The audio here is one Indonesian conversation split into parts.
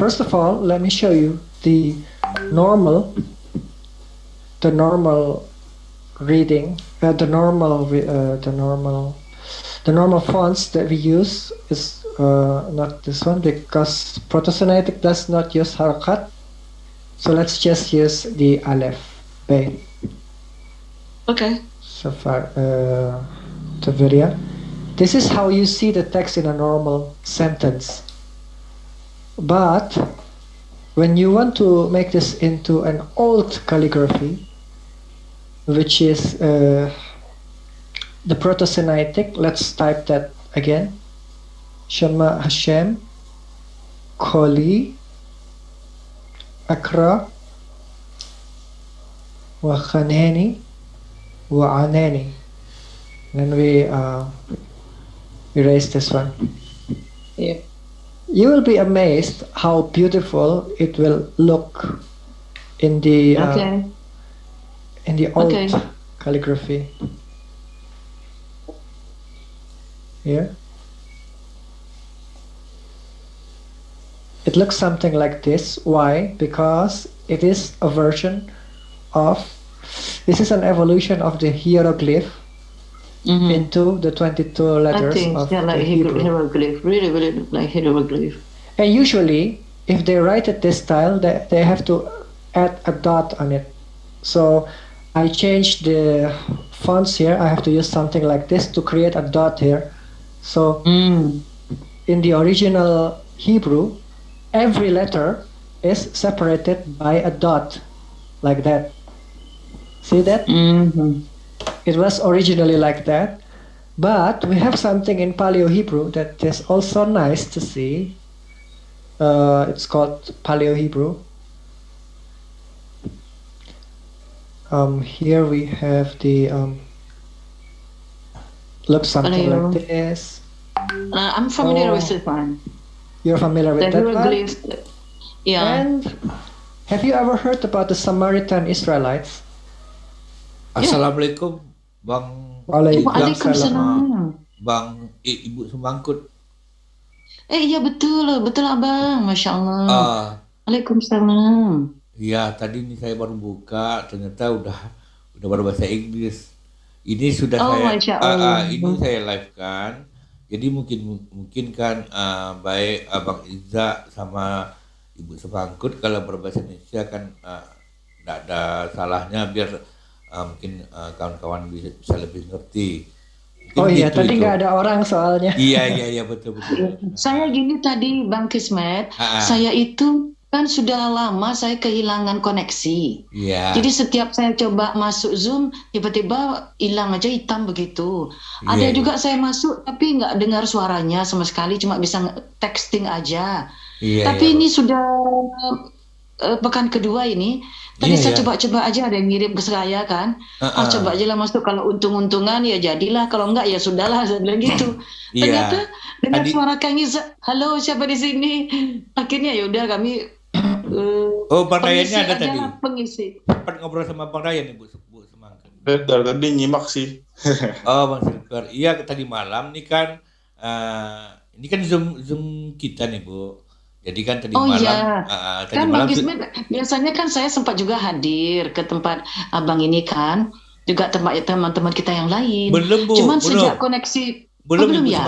First of all, let me show you the normal, the normal reading, the normal fonts that we use is not this one because Proto-Sinaitic does not use harakat. So let's just use the Aleph, Bay. Okay. So far, Taveria. This is how you see the text in a normal sentence. But when you want to make this into an old calligraphy, which is the Proto-Sinaitic, let's type that again. Shema Hashem, Koli, Akra, wa Khanani, wa Anani. Then we erase this one. Yeah. You will be amazed how beautiful it will look in the old calligraphy. Here. It looks something like this. Why? Because it is a version of, this is an evolution of the hieroglyph into the 22 letters of like Hebrew. hieroglyph, really like hieroglyph. And usually, if they write it this style, they have to add a dot on it. So I changed the fonts here. I have to use something like this to create a dot here. So in the original Hebrew, every letter is separated by a dot, like that. See that? It was originally like that, but we have something in Paleo-Hebrew that is also nice to see. It's called Paleo-Hebrew. Here we have the looks something Paleo. like this. I'm familiar with this one. You're familiar with The that one? hieroglyph. Yeah. And have you ever heard about the Samaritan Israelites? Assalamualaikum Bang Waalaikumsalam. Bang Ibu Semangkut. Iya betul abang, masya Allah. Waalaikumsalam. Ya tadi ini saya baru buka, ternyata udah berbahasa Inggris. Ini sudah ini saya live kan. Jadi mungkin kan baik Abang Iza sama Ibu Semangkut kalau berbahasa Indonesia kan tidak ada salahnya biar mungkin kawan-kawan bisa lebih ngerti. Iya, tadi nggak ada orang soalnya. Iya betul. Saya gini tadi Bang Kismet, saya itu kan sudah lama saya kehilangan koneksi. Iya. Jadi setiap saya coba masuk Zoom, tiba-tiba hilang aja hitam begitu. Ada juga saya masuk tapi nggak dengar suaranya sama sekali, cuma bisa texting aja. Tapi ini sudah pekan kedua ini. Tadi saya coba-coba aja, ada yang ngirim ke saya kan. Coba aja lah masuk, kalau untung-untungan ya jadilah, kalau enggak ya sudahlah, saya bilang gitu. Ternyata dengan suara Kang Iza, halo siapa di sini? Akhirnya ya udah kami Bang Rayannya ada tadi. Pengisi. Sempat ngobrol sama Bang Rayan nih Bu Semangkut. Tadi nyimak sih. Bang Silver. Iya tadi malam nih kan ini kan Zoom kita nih Bu. Jadi kan tadi malam, kan Bang Kismet, biasanya kan saya sempat juga hadir ke tempat abang ini kan, juga tempat teman-teman kita yang lain. Belum Bu, cuman sejak koneksi belum Ibu ya?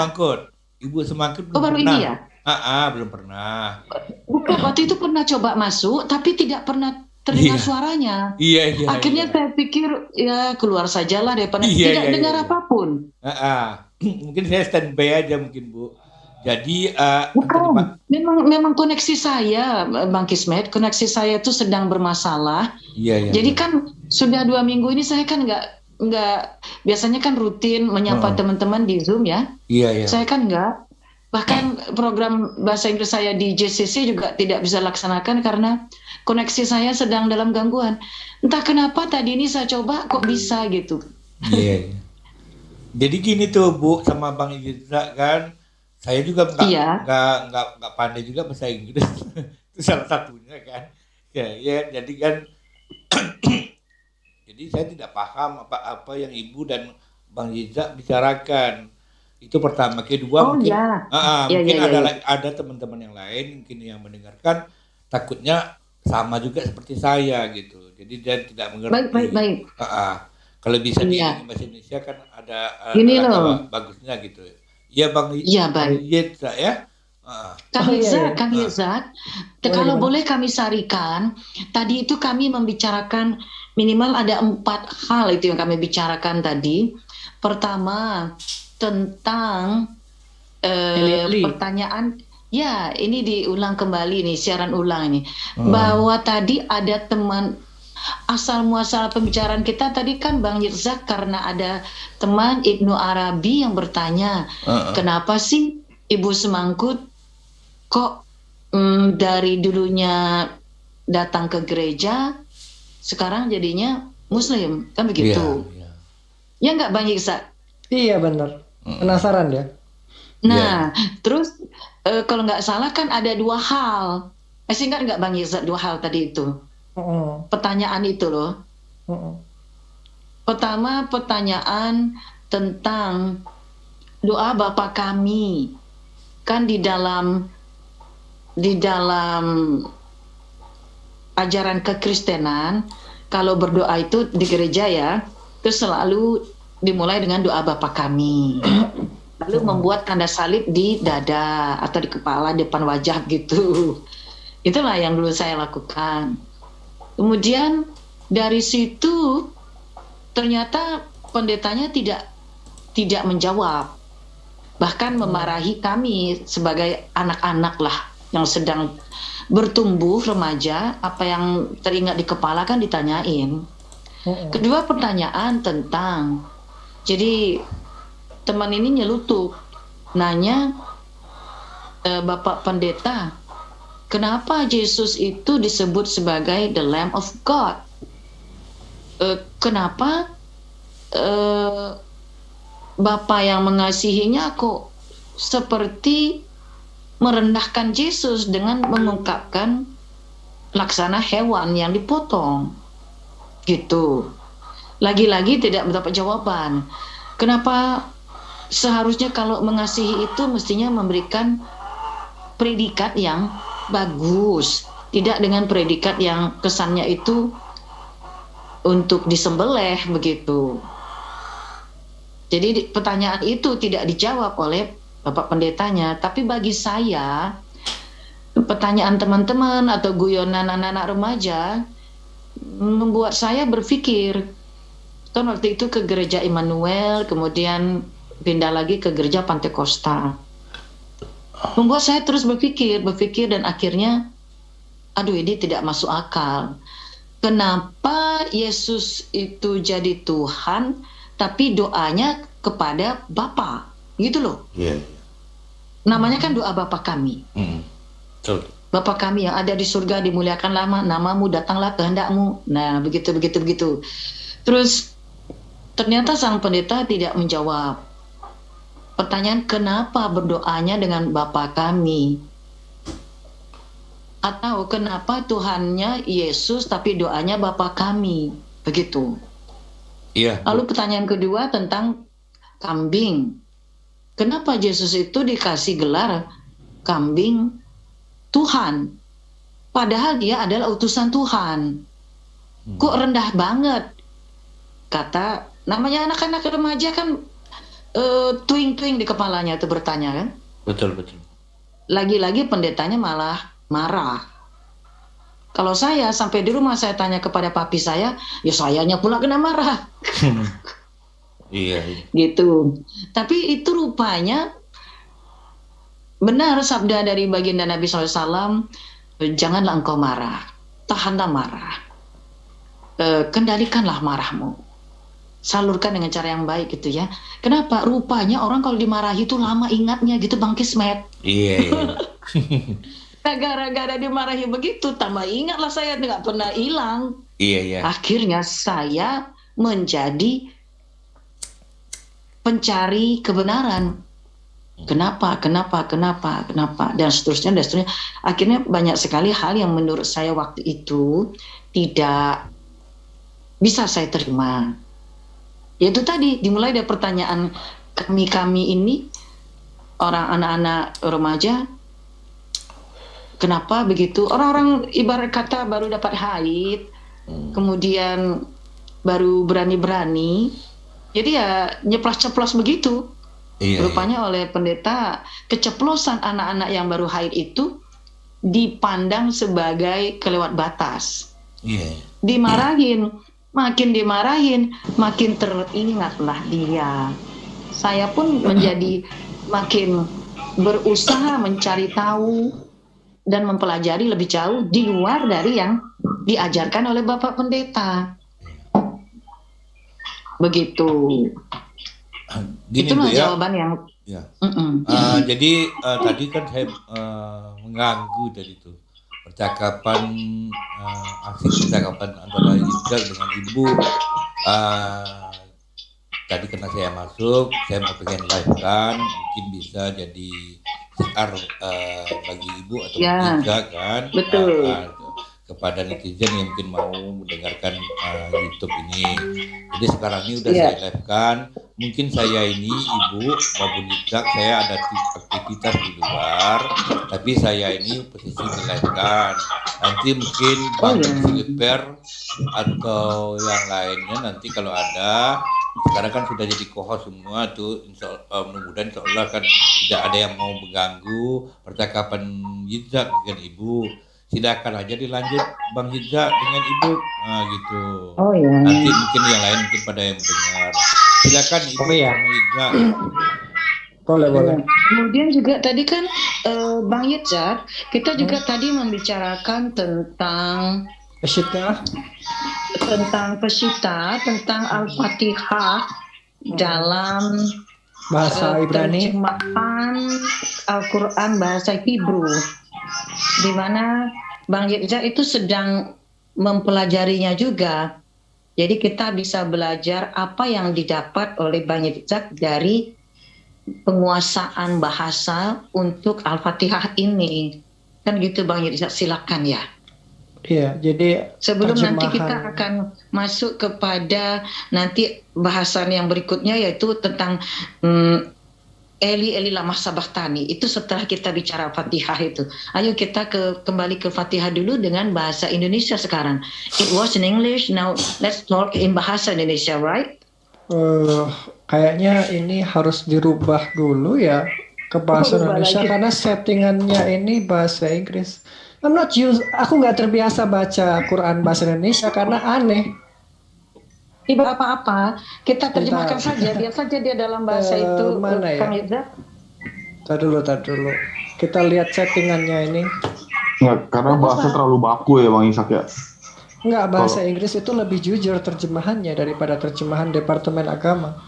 Ibu Semangkut belum baru pernah. Ini ya? Belum pernah. Bukan, waktu itu pernah coba masuk, tapi tidak pernah terdengar suaranya. Iya. Akhirnya saya pikir ya keluar sajalah daripada tidak dengar apapun. Mungkin saya standby aja mungkin Bu. Jadi memang koneksi saya Bang Kismet, koneksi saya itu sedang bermasalah. Iya. Jadi kan sudah 2 minggu ini saya kan nggak biasanya kan rutin menyapa teman-teman di Zoom ya. Iya. Saya kan nggak, bahkan program bahasa Inggris saya di JCC juga tidak bisa laksanakan karena koneksi saya sedang dalam gangguan. Entah kenapa tadi ini saya coba kok bisa gitu. Iya. Jadi gini tuh Bu sama Bang Iza kan. Saya juga nggak pandai juga bahasa Inggris. Itu salah satunya kan. Ya jadi kan jadi saya tidak paham apa yang Ibu dan Bang Iza bicarakan. Itu pertama. Kedua mungkin ya. mungkin ada teman-teman yang lain mungkin yang mendengarkan takutnya sama juga seperti saya gitu. Jadi dia tidak mengerti. Baik. Kalau bisa di bahasa Indonesia kan ada Gini loh. bagusnya gitu. Iya Bang. Iya baik. Ya. Kang Izat, kalau boleh kami sarikan, tadi itu kami membicarakan minimal ada 4 hal itu yang kami bicarakan tadi. Pertama tentang pertanyaan, ya ini diulang kembali nih, siaran ulang ini, bahwa tadi ada teman asal muasal pembicaraan kita tadi kan Bang Yitzhak, karena ada teman Ibnu Arabi yang bertanya, kenapa sih Ibu Semangkut kok dari dulunya datang ke gereja sekarang jadinya Muslim, kan begitu? Ya nggak Bang Yitzhak? Iya benar. Penasaran ya. Nah, terus kalau nggak salah kan ada 2 hal. Singkat nggak Bang Yitzhak 2 hal tadi itu? Pertanyaan itu loh. Pertama pertanyaan tentang doa Bapa Kami. Kan di dalam ajaran kekristenan kalau berdoa itu di gereja ya, itu selalu dimulai dengan doa Bapa Kami. Lalu membuat tanda salib di dada atau di kepala, depan wajah gitu. Itulah yang dulu saya lakukan. Kemudian dari situ ternyata pendetanya tidak menjawab. Bahkan memarahi kami sebagai anak-anak lah yang sedang bertumbuh remaja, apa yang teringat di kepala kan ditanyain. Kedua pertanyaan tentang, jadi teman ini nyelutuk, nanya, Bapak Pendeta, kenapa Yesus itu disebut sebagai the Lamb of God? Kenapa Bapak yang mengasihinya kok seperti merendahkan Yesus dengan mengungkapkan laksana hewan yang dipotong? Gitu. Lagi-lagi tidak mendapat jawaban. Kenapa seharusnya kalau mengasihi itu mestinya memberikan predikat yang bagus, tidak dengan predikat yang kesannya itu untuk disembelih begitu. Jadi pertanyaan itu tidak dijawab oleh Bapak Pendetanya, tapi bagi saya pertanyaan teman-teman atau guyonan anak-anak remaja membuat saya berpikir. Kan waktu itu ke gereja Immanuel, kemudian pindah lagi ke gereja Pantekosta. Membuat saya terus berpikir dan akhirnya, aduh ini tidak masuk akal. Kenapa Yesus itu jadi Tuhan, tapi doanya kepada Bapa, gitu loh. Namanya kan doa Bapa Kami. Bapa Kami yang ada di surga, dimuliakanlah namamu, datanglah kehendakmu. Nah, begitu. Terus ternyata sang pendeta tidak menjawab pertanyaan kenapa berdoanya dengan Bapa Kami, atau kenapa Tuhannya Yesus tapi doanya Bapa Kami, begitu. Lalu pertanyaan kedua tentang kambing. Kenapa Yesus itu dikasih gelar kambing Tuhan, padahal dia adalah utusan Tuhan? Kok rendah banget? Kata, namanya anak-anak remaja kan tuing-tuing di kepalanya itu bertanya kan. Betul. Lagi-lagi pendetanya malah marah. Kalau saya sampai di rumah saya tanya kepada papi saya, ya sayanya pula kena marah. Iya. Gitu. Tapi itu rupanya benar sabda dari baginda Nabi SAW, janganlah engkau marah, tahanlah marah, kendalikanlah marahmu, salurkan dengan cara yang baik gitu ya. Kenapa? Rupanya orang kalau dimarahi itu lama ingatnya gitu Bang Kismet. Iya. Gara-gara dimarahi begitu, tambah ingatlah saya, nggak pernah hilang. Iya. Akhirnya saya menjadi pencari kebenaran. Kenapa, dan seterusnya. Akhirnya banyak sekali hal yang menurut saya waktu itu tidak bisa saya terima. Yaitu tadi dimulai dari pertanyaan kami ini orang anak-anak remaja, kenapa begitu? Orang-orang ibarat kata baru dapat haid, kemudian baru berani-berani, jadi ya nyeplos-ceplos begitu. Rupanya oleh pendeta, keceplosan anak-anak yang baru haid itu dipandang sebagai kelewat batas. Dimarahin, makin dimarahin, makin teringatlah dia. Saya pun menjadi makin berusaha mencari tahu dan mempelajari lebih jauh di luar dari yang diajarkan oleh Bapak Pendeta. Begitu. Gini, itulah Bu, ya. jawaban yang jadi tadi kan saya mengganggu dari itu percakapan asik percakapan antara Iza dengan Ibu. Tadi karena saya masuk, saya mau pengen live kan, mungkin bisa jadi siar bagi Ibu atau Iza kan. Betul. Kepada netizen yang mungkin mau mendengarkan YouTube ini. Jadi sekarang ini udah saya live kan. Mungkin saya ini Ibu maupun Iza, saya ada aktivitas di luar, tapi saya ini posisi di live kan. Nanti mungkin Bang Silver atau yang lainnya nanti kalau ada, sekarang kan sudah jadi co-host semua tuh, mudah-mudahan insya Allah kan tidak ada yang mau mengganggu percakapan Iza dengan Ibu. Silakan aja dilanjut Bang Hidza dengan Ibu, gitu. Nanti mungkin yang lain mungkin pada yang mendengar. Silakan Ibu sama Hidza. Boleh. Kemudian juga tadi kan Bang Hidza, kita juga tadi membicarakan tentang Pesyita, tentang Al-Fatihah dalam bahasa Ibrani, terjemahan Al-Quran bahasa Hebrew, di mana Bang Yedza itu sedang mempelajarinya juga. Jadi kita bisa belajar apa yang didapat oleh Bang Yedza dari penguasaan bahasa untuk Al-Fatihah ini. Kan gitu Bang Yedza, silakan ya. Iya, jadi sebelum nanti kita akan masuk kepada nanti bahasan yang berikutnya, yaitu tentang Eli lama sabahtani. Itu setelah kita bicara Fatihah itu. Ayo kita kembali ke Fatihah dulu dengan bahasa Indonesia sekarang. It was in English, now let's talk in bahasa Indonesia, right? Kayaknya ini harus dirubah dulu ya ke bahasa Indonesia karena settingannya ini bahasa Inggris. Aku nggak terbiasa baca Quran bahasa Indonesia karena aneh. Tidak apa-apa, kita terjemahkan saja, biar saja dia dalam bahasa itu. Mana ya? Tar dulu. Kita lihat settingannya ini. Nggak, karena bahasa terlalu baku ya Bang Ishak ya. Nggak, bahasa Inggris itu lebih jujur terjemahannya daripada terjemahan Departemen Agama.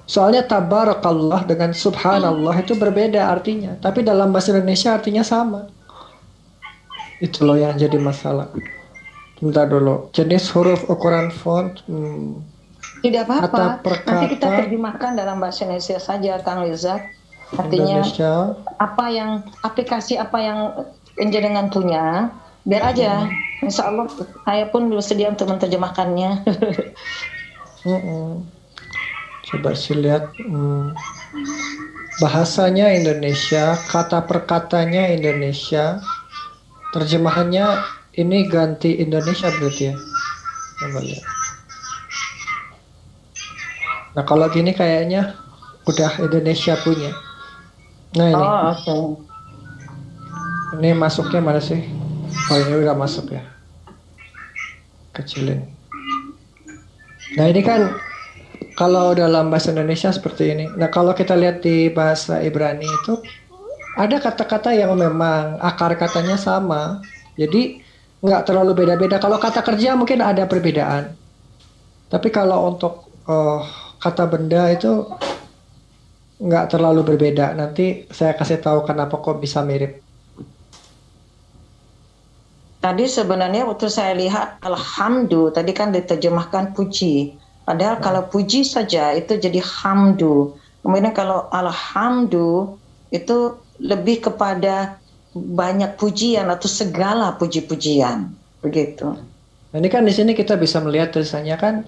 Soalnya tabarakallah dengan subhanallah itu berbeda artinya, tapi dalam bahasa Indonesia artinya sama. Itu loh yang jadi masalah. Bentar dulu. Jenis huruf, ukuran font. Tidak apa-apa. Nanti kita terjemahkan dalam bahasa Indonesia saja, Kang Rizak. Artinya Indonesia. Aplikasi apa yang jenengan punya, biar aja. Insya Allah saya pun bersedia untuk menerjemahkannya. Coba sih lihat. Bahasanya Indonesia, kata per katanya Indonesia. Terjemahannya ini ganti Indonesia berarti ya. Coba lihat. Nah kalau gini kayaknya udah Indonesia punya. Nah ini. Ini masuknya mana sih? Oh ini udah masuk ya. Kecilin. Nah ini kan kalau dalam bahasa Indonesia seperti ini. Nah kalau kita lihat di bahasa Ibrani itu ada kata-kata yang memang akar katanya sama, jadi nggak terlalu beda-beda. Kalau kata kerja mungkin ada perbedaan, tapi kalau untuk kata benda itu nggak terlalu berbeda. Nanti saya kasih tahu kenapa kok bisa mirip. Tadi sebenarnya waktu saya lihat alhamdu, tadi kan diterjemahkan puji. Padahal kalau puji saja itu jadi hamdu. Kemudian kalau alhamdu itu lebih kepada banyak pujian atau segala puji-pujian, begitu. Nah, ini kan di sini kita bisa melihat tulisannya kan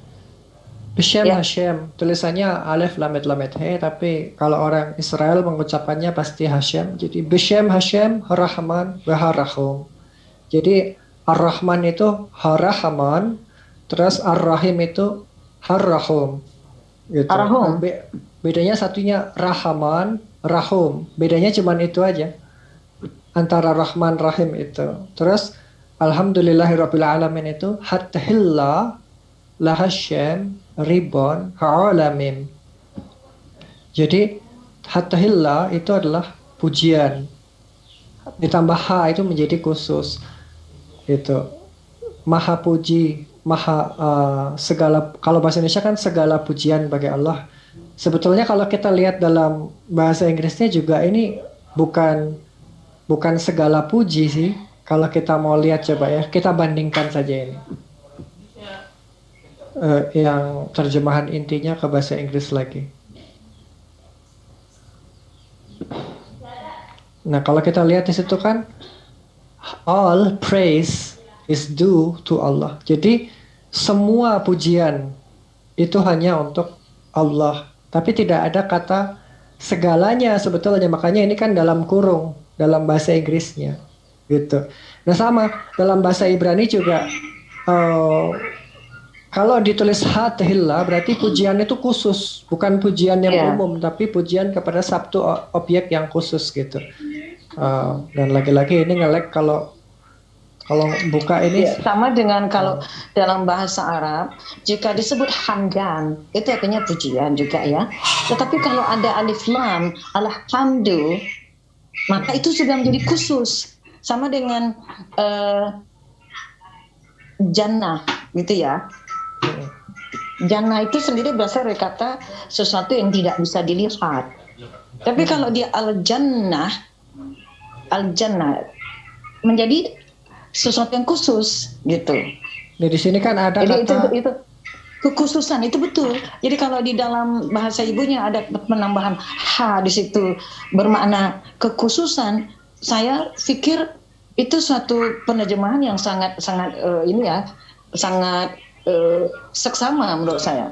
Beshem Ya. Hashem, tulisannya Alif Lamet Lamet He, tapi kalau orang Israel mengucapkannya pasti Hashem. Jadi Beshem Hashem Rahman Waharahum. Jadi Ar-Rahman itu Har-Rahman, terus Ar-Rahim itu Har-Rahum. Gitu. Arahum. Bedanya satunya Rahman, Rahum. Bedanya cuman itu aja. Antara Rahman Rahim itu. Terus Alhamdulillahirabbil alamin itu Hattahillah Lahashem Ribon Ha'alamin. Jadi Hattahillah itu adalah pujian. Ditambah ha itu menjadi khusus. Itu maha puji, maha segala, kalau bahasa Indonesia kan segala pujian bagi Allah. Sebetulnya kalau kita lihat dalam bahasa Inggrisnya juga ini bukan segala puji sih. Kalau kita mau lihat coba ya, kita bandingkan saja ini. Yang terjemahan intinya ke bahasa Inggris lagi. Nah, kalau kita lihat di situ kan all praise is due to Allah. Jadi semua pujian itu hanya untuk Allah. Tapi tidak ada kata segalanya sebetulnya. Makanya ini kan dalam kurung dalam bahasa Inggrisnya. Gitu. Nah sama dalam bahasa Ibrani juga kalau ditulis Hattahillah berarti pujian itu khusus, bukan pujian yang umum, tapi pujian kepada satu objek yang khusus gitu. Dan lagi-lagi ini nge-lag kalau buka ini sama dengan kalau dalam bahasa Arab jika disebut hamdan itu artinya pujian juga ya. Tetapi kalau ada alif lam alhamdu maka itu sudah menjadi khusus. Sama dengan jannah gitu ya. Jannah itu sendiri berasal dari kata sesuatu yang tidak bisa dilihat. Tapi kalau dia al-jannah menjadi sesuatu yang khusus gitu. Nah, di sini kan ada kata itu kekhususan itu betul. Jadi kalau di dalam bahasa ibunya ada penambahan ha di situ bermakna kekhususan, saya pikir itu suatu penerjemahan yang sangat seksama menurut saya.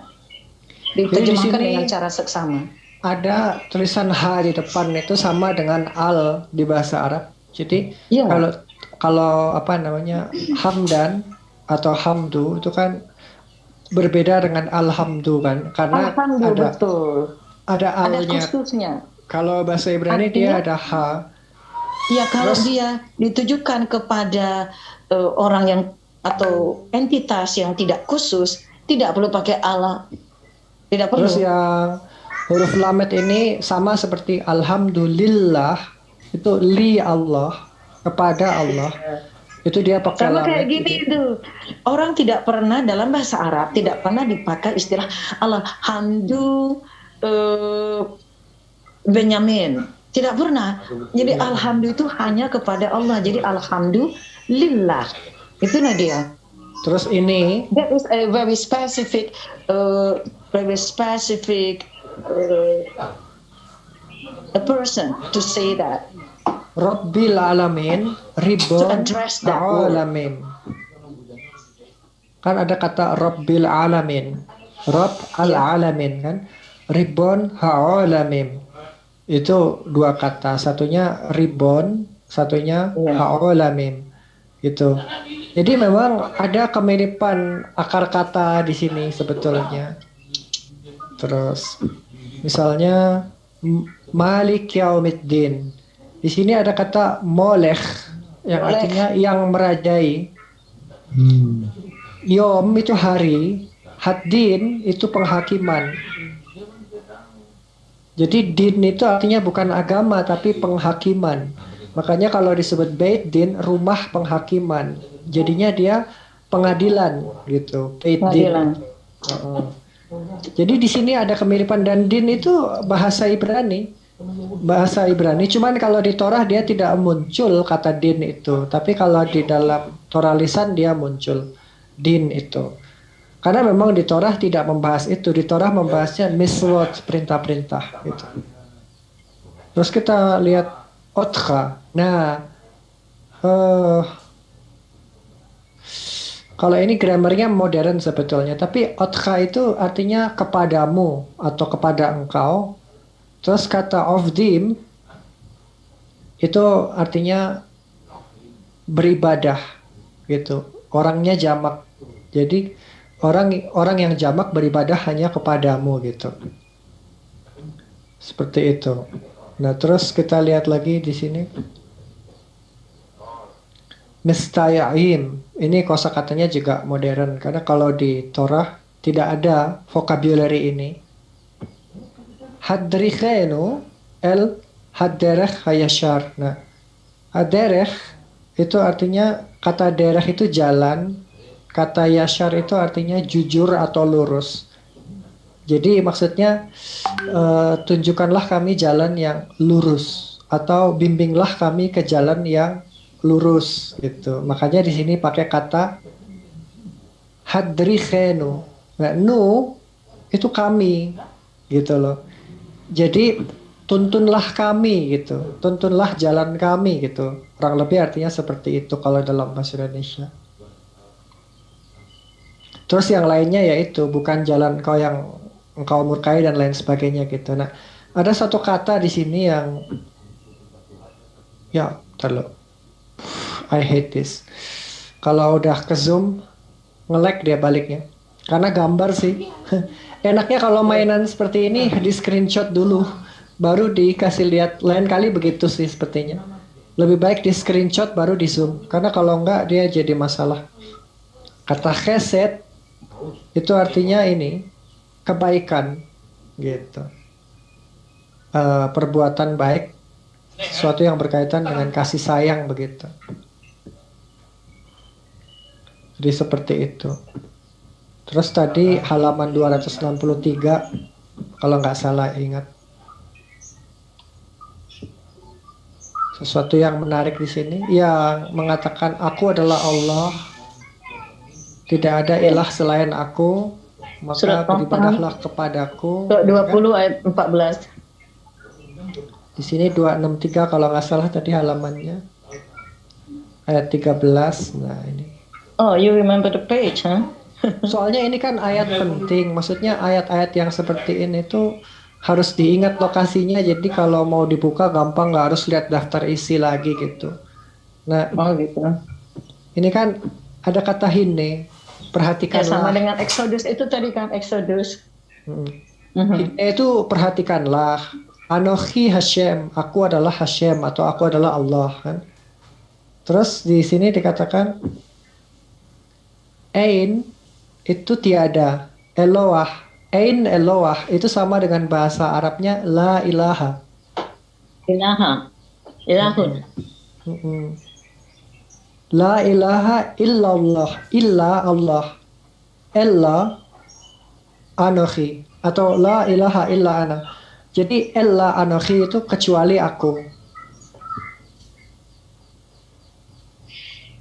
Diterjemahkan dengan cara seksama. Ada tulisan ha di depan itu sama dengan al di bahasa Arab. Jadi kalau apa namanya hamdan atau hamdu itu kan berbeda dengan alhamdu kan, karena ada alnya. Kalau bahasa Ibrani dia ada ha. Ya kalau dia ditujukan kepada orang yang atau entitas yang tidak khusus, tidak perlu pakai Allah. Tidak perlu. Terus yang huruf lamet ini sama seperti alhamdulillah, itu li Allah, kepada Allah. Itu dia pakai sama lamet. kayak gini itu. Orang tidak pernah dalam bahasa Arab tidak pernah dipakai istilah alhamdu Benyamin. Tidak pernah. Jadi alhamdu itu hanya kepada Allah. Jadi alhamdulillah. Itu dia. Terus ini that is a very specific a person to say that. Rabbil alamin, Ribbon alamin. Kan ada kata Rabbil alamin, Rabb al-alamin kan, Ribbon ha'alamin. Itu dua kata, satunya Ribbon, satunya ha'alamin. Gitu. Jadi memang ada kemiripan akar kata di sini sebetulnya. Terus misalnya Malik Yaumiddin. Di sini ada kata molek yang artinya yang merajai. Yom itu hari, haddin itu penghakiman. Jadi din itu artinya bukan agama tapi penghakiman. Makanya kalau disebut bait din, rumah penghakiman. Jadinya dia pengadilan gitu. Bait din. Jadi di sini ada kemiripan, dan din itu bahasa Ibrani. Bahasa Ibrani, cuman kalau di Torah dia tidak muncul kata din itu, tapi kalau di dalam Torah lisan dia muncul din itu. Karena memang di Torah tidak membahas itu, di Torah membahasnya miswot, perintah-perintah gitu. Terus kita lihat otkha. Nah, Kalau ini grammarnya modern sebetulnya, tapi otka itu artinya kepadamu atau kepada engkau. Terus kata of them itu artinya beribadah gitu. Orangnya jamak. Jadi orang yang jamak beribadah hanya kepadamu gitu. Seperti itu. Nah, terus kita lihat lagi di sini. Mistaya'im. Ini kosakatanya juga modern karena kalau di Torah tidak ada vocabulary ini. Hadrikhenu el hadderech hayashar. Nah, hadderech itu artinya kata derech itu jalan, kata yashar itu artinya jujur atau lurus. Jadi maksudnya tunjukkanlah kami jalan yang lurus atau bimbinglah kami ke jalan yang lurus gitu. Makanya di sini pakai kata hadrikhenu. Nah, nu itu kami gitu loh. Jadi tuntunlah kami gitu. Tuntunlah jalan kami gitu. Kurang lebih artinya seperti itu kalau dalam bahasa Indonesia. Terus yang lainnya yaitu bukan jalan kau yang engkau murkai dan lain sebagainya gitu. Nah, ada satu kata di sini yang ya, terlalu I hate this. Kalau udah ke zoom nge-lag dia baliknya. Karena gambar sih. Enaknya kalau mainan seperti ini di screenshot dulu baru dikasih lihat. Lain kali begitu sih sepertinya. Lebih baik di screenshot baru di zoom. Karena kalau enggak dia jadi masalah. Kata chesed itu artinya ini kebaikan gitu. Perbuatan baik, sesuatu yang berkaitan dengan kasih sayang begitu. Jadi seperti itu. Terus tadi halaman 263 kalau nggak salah ingat. Sesuatu yang menarik di sini yang mengatakan aku adalah Allah. Tidak ada ilah selain aku, maka beribadahlah kepadaku. Surat 20 ayat 14. Di sini 263 kalau nggak salah tadi halamannya. Ayat 13. Nah, ini. Oh, you remember the page, huh? Soalnya ini kan ayat penting. Maksudnya ayat-ayat yang seperti ini tuh harus diingat lokasinya. Jadi kalau mau dibuka gampang, nggak harus lihat daftar isi lagi gitu. Nah, Oh gitu. ini kan ada kata hine. Ya, Perhatikanlah. sama dengan Exodus itu tadi kan, Exodus. Hine itu perhatikanlah. Anochi Hashem, aku adalah Hashem atau aku adalah Allah kan. Terus di sini dikatakan Ein itu tiada, Eloah, Ein Eloah itu sama dengan bahasa Arabnya la ilaha. Ilaha. Ilahun. La ilaha illallah, illa Allah, ella anochi atau la ilaha illa ana. Jadi ella anochi itu kecuali aku.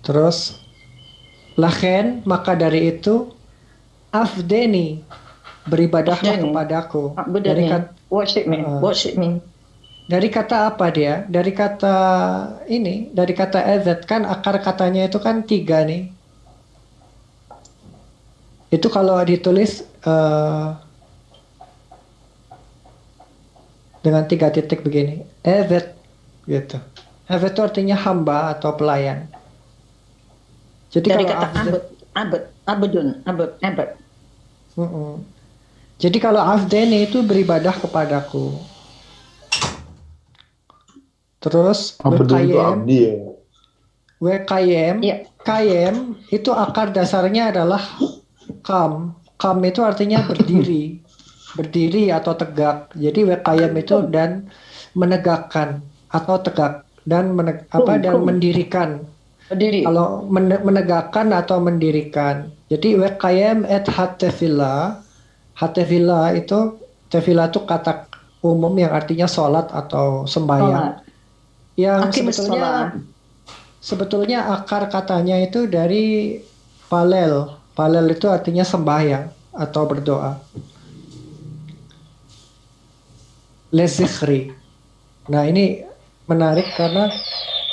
Terus lachen maka dari itu afdeni beribadahlah kepadaku. Worship me. Worship me. Dari kata apa dia? Dari kata ini, dari kata ezet kan akar katanya itu kan 3 nih. Itu kalau ditulis dengan 3 titik begini, ezet gitu. Ezet itu artinya hamba atau pelayan. Jadi Dari kalau kata abad. Jadi kalau afdeni itu beribadah kepadaku. Terus WKYM, kayem itu akar dasarnya adalah kam. Kam itu artinya berdiri atau tegak. Jadi WKYM itu dan menegakkan atau tegak dan mendirikan. Berdiri. Kalau menegakkan atau mendirikan. Jadi WKYM et hatefillah. Hatefillah itu tefillah itu kata umum yang artinya sholat atau sembahyang. Yang sebetulnya akar katanya itu dari palel. Palel itu artinya sembahyang atau berdoa. Lezikhri. Nah, ini menarik karena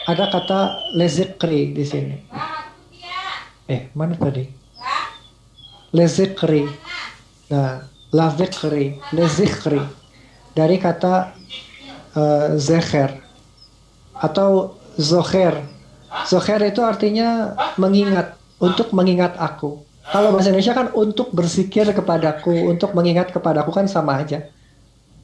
ada kata lezikri di sini. Mana tadi? Lezikri. Nah, lazikri, lezikri. Dari kata zeher atau zoher. Zoher itu artinya mengingat, untuk mengingat aku. Kalau bahasa Indonesia kan untuk berzikir kepadaku, untuk mengingat kepadaku kan sama aja.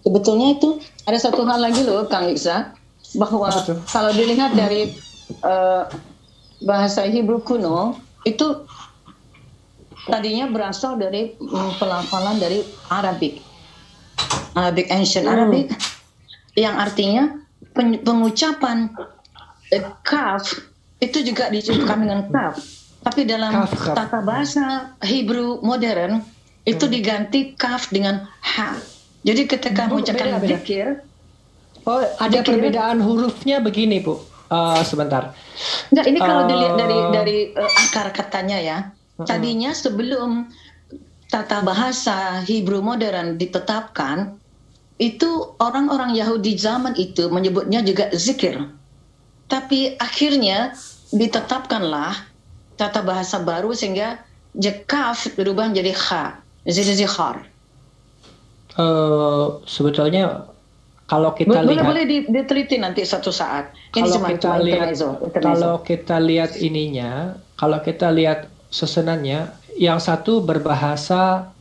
Sebetulnya itu ada satu hal lagi loh, Kang Iksa, bahwa kalau dilihat dari bahasa Hebrew kuno itu tadinya berasal dari pelafalan dari Arabic Ancient Arabic, yang artinya pengucapan kaf itu juga dicukupkan dengan kaf. Tapi dalam tata bahasa Hebrew modern itu diganti kaf dengan ha. Jadi ketika mengucapkan zikir, ada perbedaan hurufnya begini, Bu. Sebentar. Enggak, ini kalau dilihat dari akar katanya ya. Tadinya sebelum tata bahasa Hebrew modern ditetapkan, itu orang-orang Yahudi zaman itu menyebutnya juga zikir. Tapi akhirnya ditetapkanlah tata bahasa baru sehingga kaf berubah menjadi kha, jadi zikhar. Sebetulnya kalau kita lihat, boleh diteliti nanti suatu saat. Kalau kita lihat ininya, kalau kita lihat susunannya, yang satu berbahasa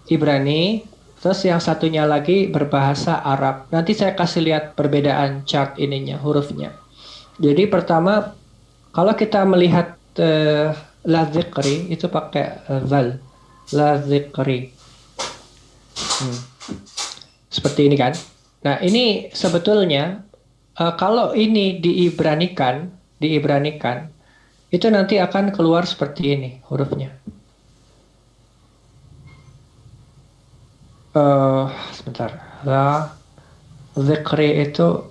Ibrani, terus yang satunya lagi berbahasa Arab. Nanti saya kasih lihat perbedaan chart ininya, hurufnya. Jadi pertama, kalau kita melihat la zikri itu pakai zal, la zikri. Seperti ini kan. Nah, ini sebetulnya kalau ini diibranikan, itu nanti akan keluar seperti ini hurufnya. Sebentar. La zikri itu.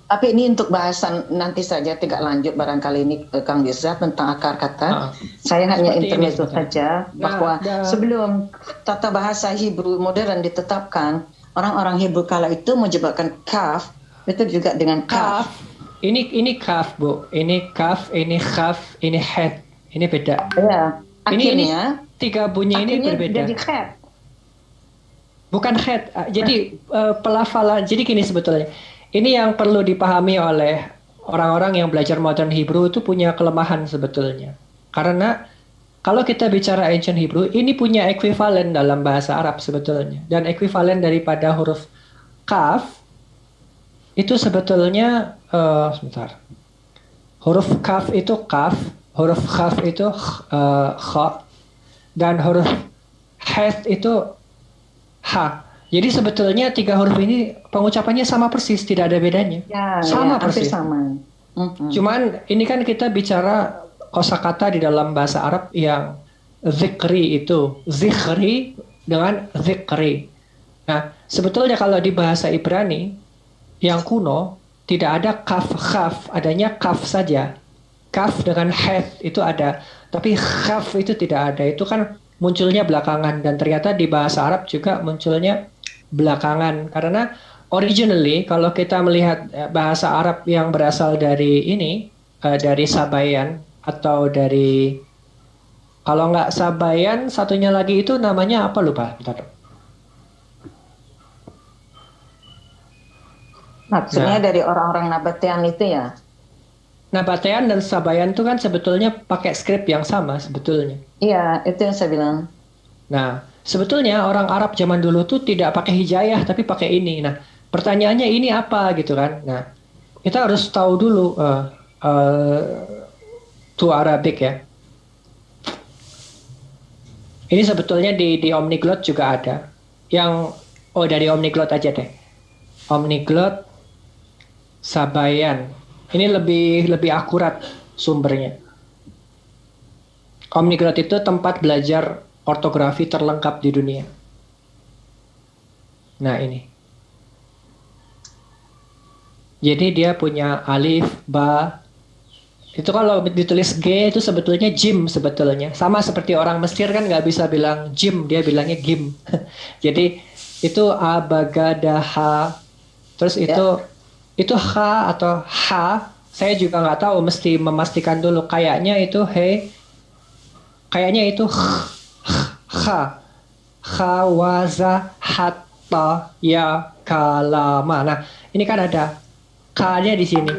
Tapi ini untuk bahasan nanti saja, tidak lanjut barangkali ini Kang Yusuf tentang akar kata. Saya hanya intermezzo saja bahwa sebelum tata bahasa Hebrew modern ditetapkan, orang-orang Hebrew kala itu menyebutkan kaf itu juga dengan kaf. Ini kaf, Bu. Ini kaf, ini khaf, ini het. Ini beda. Ya. Akhirnya ini tiga bunyi ini berbeda. Jadi het. Bukan het. Jadi pelafalan. Jadi gini sebetulnya. Ini yang perlu dipahami oleh orang-orang yang belajar modern Hebrew itu punya kelemahan sebetulnya. Karena kalau kita bicara Ancient Hebrew, ini punya ekuivalen dalam bahasa Arab sebetulnya. Dan ekuivalen daripada huruf kaf, itu sebetulnya, sebentar. Huruf kaf itu kaf, huruf khaf itu kha, dan huruf het itu ha. Jadi sebetulnya tiga huruf ini pengucapannya sama persis, tidak ada bedanya. Sama persis. Sama. Cuman ini kan kita bicara kosakata di dalam bahasa Arab yang zikri itu, zikri dengan zikri. Nah, sebetulnya kalau di bahasa Ibrani yang kuno tidak ada kaf khaf, adanya kaf saja. Kaf dengan het itu ada, tapi khaf itu tidak ada. Itu kan munculnya belakangan, dan ternyata di bahasa Arab juga munculnya belakangan, karena originally kalau kita melihat bahasa Arab yang berasal dari ini, dari Sabayan atau dari, kalau nggak Sabayan satunya lagi itu namanya apa lupa, bentar. Maksudnya dari orang-orang Nabatean itu ya? Nabatean dan Sabayan itu kan sebetulnya pakai skrip yang sama sebetulnya. Iya, itu yang saya bilang. Nah, sebetulnya orang Arab zaman dulu tuh tidak pakai hijayah tapi pakai ini. Nah, pertanyaannya ini apa gitu kan? Nah, kita harus tahu dulu to Arabic ya. Ini sebetulnya di Omniglot juga ada. Yang dari Omniglot aja deh. Omniglot Sabayan. Ini lebih akurat sumbernya. Omniglot itu tempat belajar ortografi terlengkap di dunia. Nah ini. Jadi dia punya alif, ba. Itu kalau ditulis G itu sebetulnya jim sebetulnya. Sama seperti orang Mesir kan nggak bisa bilang jim, dia bilangnya gim. Jadi itu a, ba, ga, da, ha. Terus itu h atau ha. Saya juga nggak tahu, mesti memastikan dulu. Kayaknya itu he, kayaknya itu kha, khawaza hatta ya kalama. Nah, ini kan ada k-nya di sini.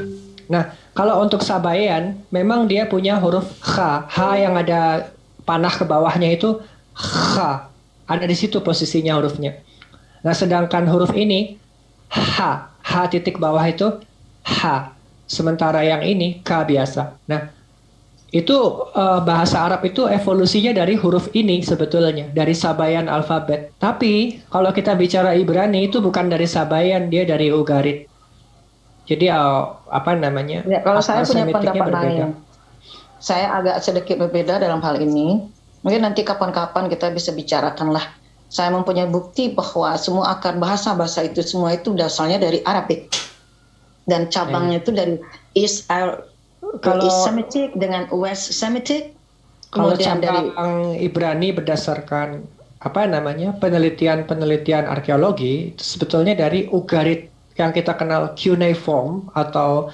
Nah, kalau untuk Sabayan, memang dia punya huruf h yang ada panah ke bawahnya itu h, ada di situ posisinya hurufnya. Nah, sedangkan huruf ini h titik bawah itu h, sementara yang ini k biasa. Nah, itu bahasa Arab itu evolusinya dari huruf ini sebetulnya, dari Sabayan alfabet. Tapi kalau kita bicara Ibrani itu bukan dari Sabayan, dia dari Ugarit. Jadi apa namanya? Ya, kalau saya punya Semitiknya pendapat berbeda. lain. Saya agak sedikit berbeda dalam hal ini. Mungkin nanti kapan-kapan kita bisa bicarakanlah. Saya mempunyai bukti bahwa semua akar bahasa itu semua itu dasarnya dari Arabik. Dan cabangnya itu dari East Semitic dengan West Semitic. Kalau Kemudian dari cabang Ibrani berdasarkan apa namanya penelitian arkeologi itu sebetulnya dari Ugarit yang kita kenal cuneiform atau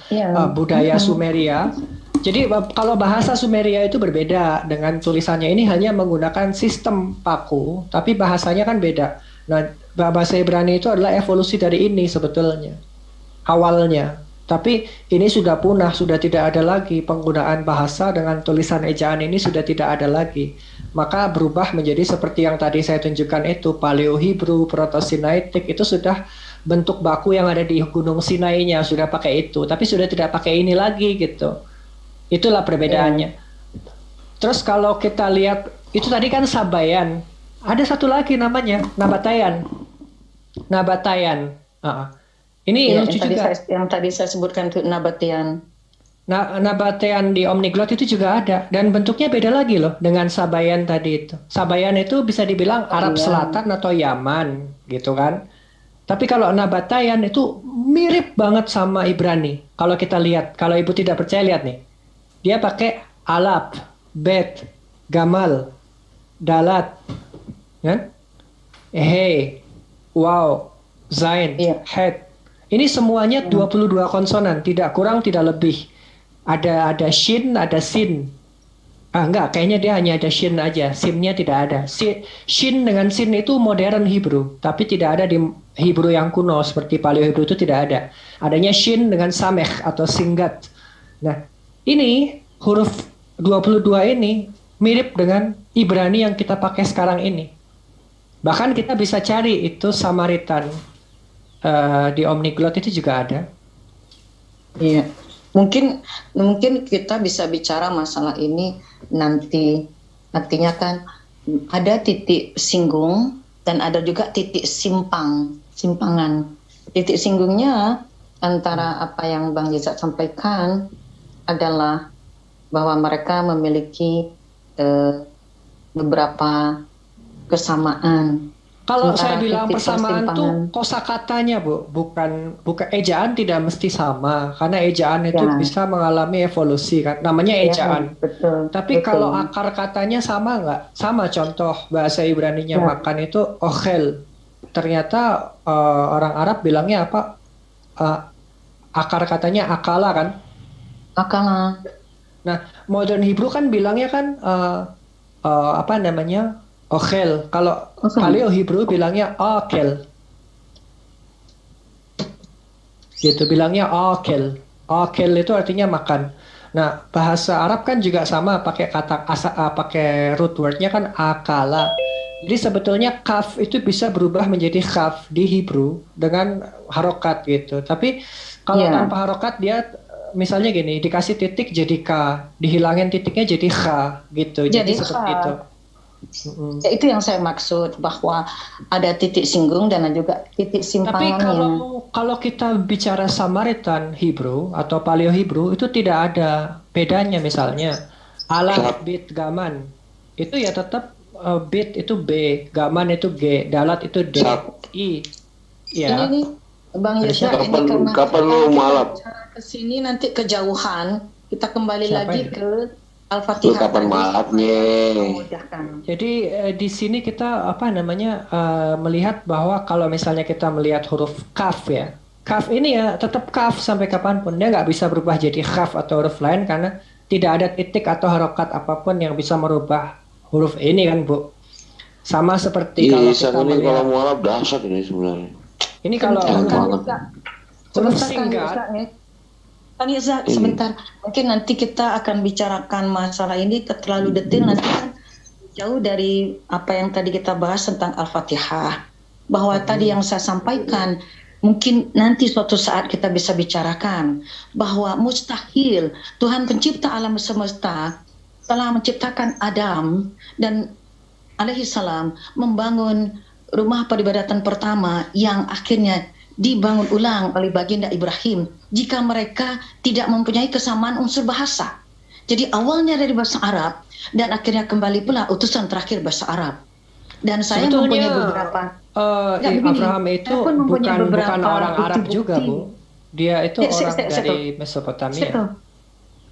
budaya Sumeria. Jadi kalau bahasa Sumeria itu berbeda dengan tulisannya, ini hanya menggunakan sistem paku, tapi bahasanya kan beda. Nah, bahasa Ibrani itu adalah evolusi dari ini sebetulnya awalnya. Tapi ini sudah punah, sudah tidak ada lagi penggunaan bahasa dengan tulisan ejaan ini sudah tidak ada lagi. Maka berubah menjadi seperti yang tadi saya tunjukkan itu, Paleo-Hebrew, Proto-Sinaitik, itu sudah bentuk baku yang ada di Gunung Sinainya sudah pakai itu, tapi sudah tidak pakai ini lagi gitu. Itulah perbedaannya. Terus kalau kita lihat itu tadi kan Sabayan, ada satu lagi namanya Nabatayan. Ini lucu juga. Yang tadi saya sebutkan itu Nabatayan. Nabatayan di Omniglot itu juga ada dan bentuknya beda lagi loh dengan Sabayan tadi itu. Sabayan itu bisa dibilang Arab Selatan atau Yaman gitu kan. Tapi kalau Nabatayan itu mirip banget sama Ibrani. Kalau kita lihat, kalau ibu tidak percaya lihat nih. Dia pakai alap, bet, gamal, dalat, kan? Wow, zain, het. Ini semuanya 22 konsonan, tidak kurang tidak lebih. Ada shin, ada sin. Enggak, kayaknya dia hanya ada shin aja, sinnya tidak ada. Shin dengan sin itu modern Hebrew, tapi tidak ada di Hebrew yang kuno seperti Paleo Hebrew itu tidak ada. Adanya shin dengan samech atau singgat. Nah, ini huruf 22 ini mirip dengan Ibrani yang kita pakai sekarang ini. Bahkan kita bisa cari itu Samaritan di Omniglot itu juga ada. Iya. Mungkin kita bisa bicara masalah ini nanti. Artinya kan ada titik singgung dan ada juga titik simpangan. Titik singgungnya antara apa yang Bang Yezat sampaikan adalah bahwa mereka memiliki beberapa kesamaan. Kalau saya bilang persamaan tuh kosakatanya, Bu, bukan ejaan tidak mesti sama karena ejaan itu bisa mengalami evolusi kan, namanya ejaan. Betul. Tapi kalau akar katanya sama nggak? Sama, contoh bahasa Ibraninya makan itu ochel. Ternyata orang Arab bilangnya apa? Akar katanya akala kan? Akala. Nah, modern Hebrew kan bilangnya kan apa namanya? Ochel. Kalau Paleo Hebrew bilangnya akel. Gitu, bilangnya akel. Akel itu artinya makan. Nah, bahasa Arab kan juga sama, pakai kata pakai root wordnya kan akala. Jadi sebetulnya kaf itu bisa berubah menjadi khaf di Hebrew dengan harokat gitu. Tapi kalau tanpa harokat dia misalnya gini, dikasih titik jadi k, dihilangin titiknya jadi kh gitu. Jadi seperti itu. Ya, itu yang saya maksud, bahwa ada titik singgung dan juga titik simpangannya. Tapi kalau kita bicara Samaritan Hebrew atau Paleo Hebrew itu tidak ada bedanya. Misalnya alat, bit, gaman itu ya tetap bit itu B, gaman itu G, dalat itu D, I. Ya. Ini Bang Yesha, ini karena kapan lu malam ke sini nanti kejauhan, kita kembali lagi ke Al-Fatihah. Kapan malamnya? Jadi di sini kita apa namanya melihat bahwa kalau misalnya kita melihat huruf kaf ya, kaf ini ya tetap kaf sampai kapanpun, dia nggak bisa berubah jadi khaf atau huruf lain karena tidak ada titik atau harokat apapun yang bisa merubah huruf ini kan Bu. Sama seperti kalau kita ini melihat. kalau mualaf dahsyat ini sebenarnya. Ini kalau huruf singkat. Kang Iza, sebentar. Mungkin nanti kita akan bicarakan masalah ini terlalu detail nanti kan jauh dari apa yang tadi kita bahas tentang Al-Fatihah. Bahwa tadi yang saya sampaikan, mungkin nanti suatu saat kita bisa bicarakan bahwa mustahil Tuhan pencipta alam semesta telah menciptakan Adam dan alaihi salam membangun rumah peribadatan pertama yang akhirnya dibangun ulang oleh baginda Ibrahim jika mereka tidak mempunyai kesamaan unsur bahasa. Jadi awalnya dari bahasa Arab dan akhirnya kembali pula utusan terakhir bahasa Arab. Dan saya mempunyai beberapa Abraham itu bukan orang Arab juga, Bu. Dia itu orang dari Mesopotamia.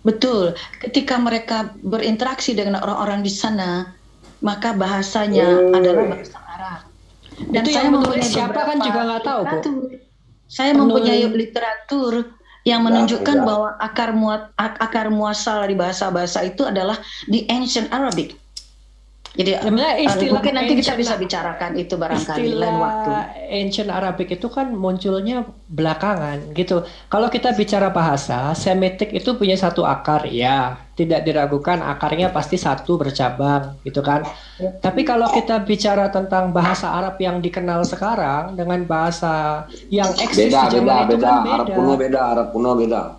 Betul. Ketika mereka berinteraksi dengan orang-orang di sana, maka bahasanya adalah bahasa Arab. Dan itu saya yang mempunyai siapa kan juga nggak tahu, Bu. Saya mempunyai literatur yang menunjukkan bahwa akar muasal dari bahasa-bahasa itu adalah di Ancient Arabic. Jadi mungkin nanti kita bisa bicarakan itu barangkali lain waktu. Ancient Arabic itu kan munculnya belakangan gitu. Kalau kita bicara bahasa, Semitic itu punya satu akar, ya tidak diragukan akarnya pasti satu bercabang gitu kan. Ya. Tapi kalau kita bicara tentang bahasa Arab yang dikenal sekarang dengan bahasa yang eksis di zaman itu kan beda. Arab kuno beda.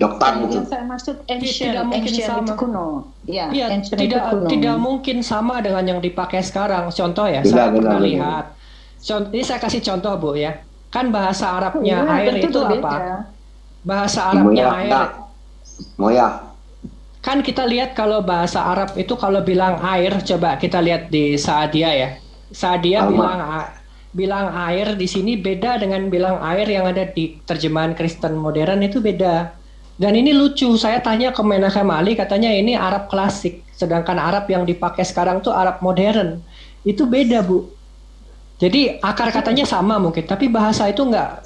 Yoktan gitu. Saya maksud tidak mungkin sama. Kuno. Ya, tidak mungkin sama dengan yang dipakai sekarang. Contoh ya, saya pernah lihat. Ini saya kasih contoh, Bu ya. Kan bahasa Arabnya air itu apa? Bahasa Arabnya air. Moya. Kan kita lihat kalau bahasa Arab itu kalau bilang air, coba kita lihat di Saadia ya. Saadia bilang air di sini beda dengan bilang air yang ada di terjemahan Kristen modern itu beda. Dan ini lucu, saya tanya ke Menachem Ali, katanya ini Arab klasik, sedangkan Arab yang dipakai sekarang tuh Arab modern. Itu beda, Bu. Jadi akar katanya sama mungkin, tapi bahasa itu enggak.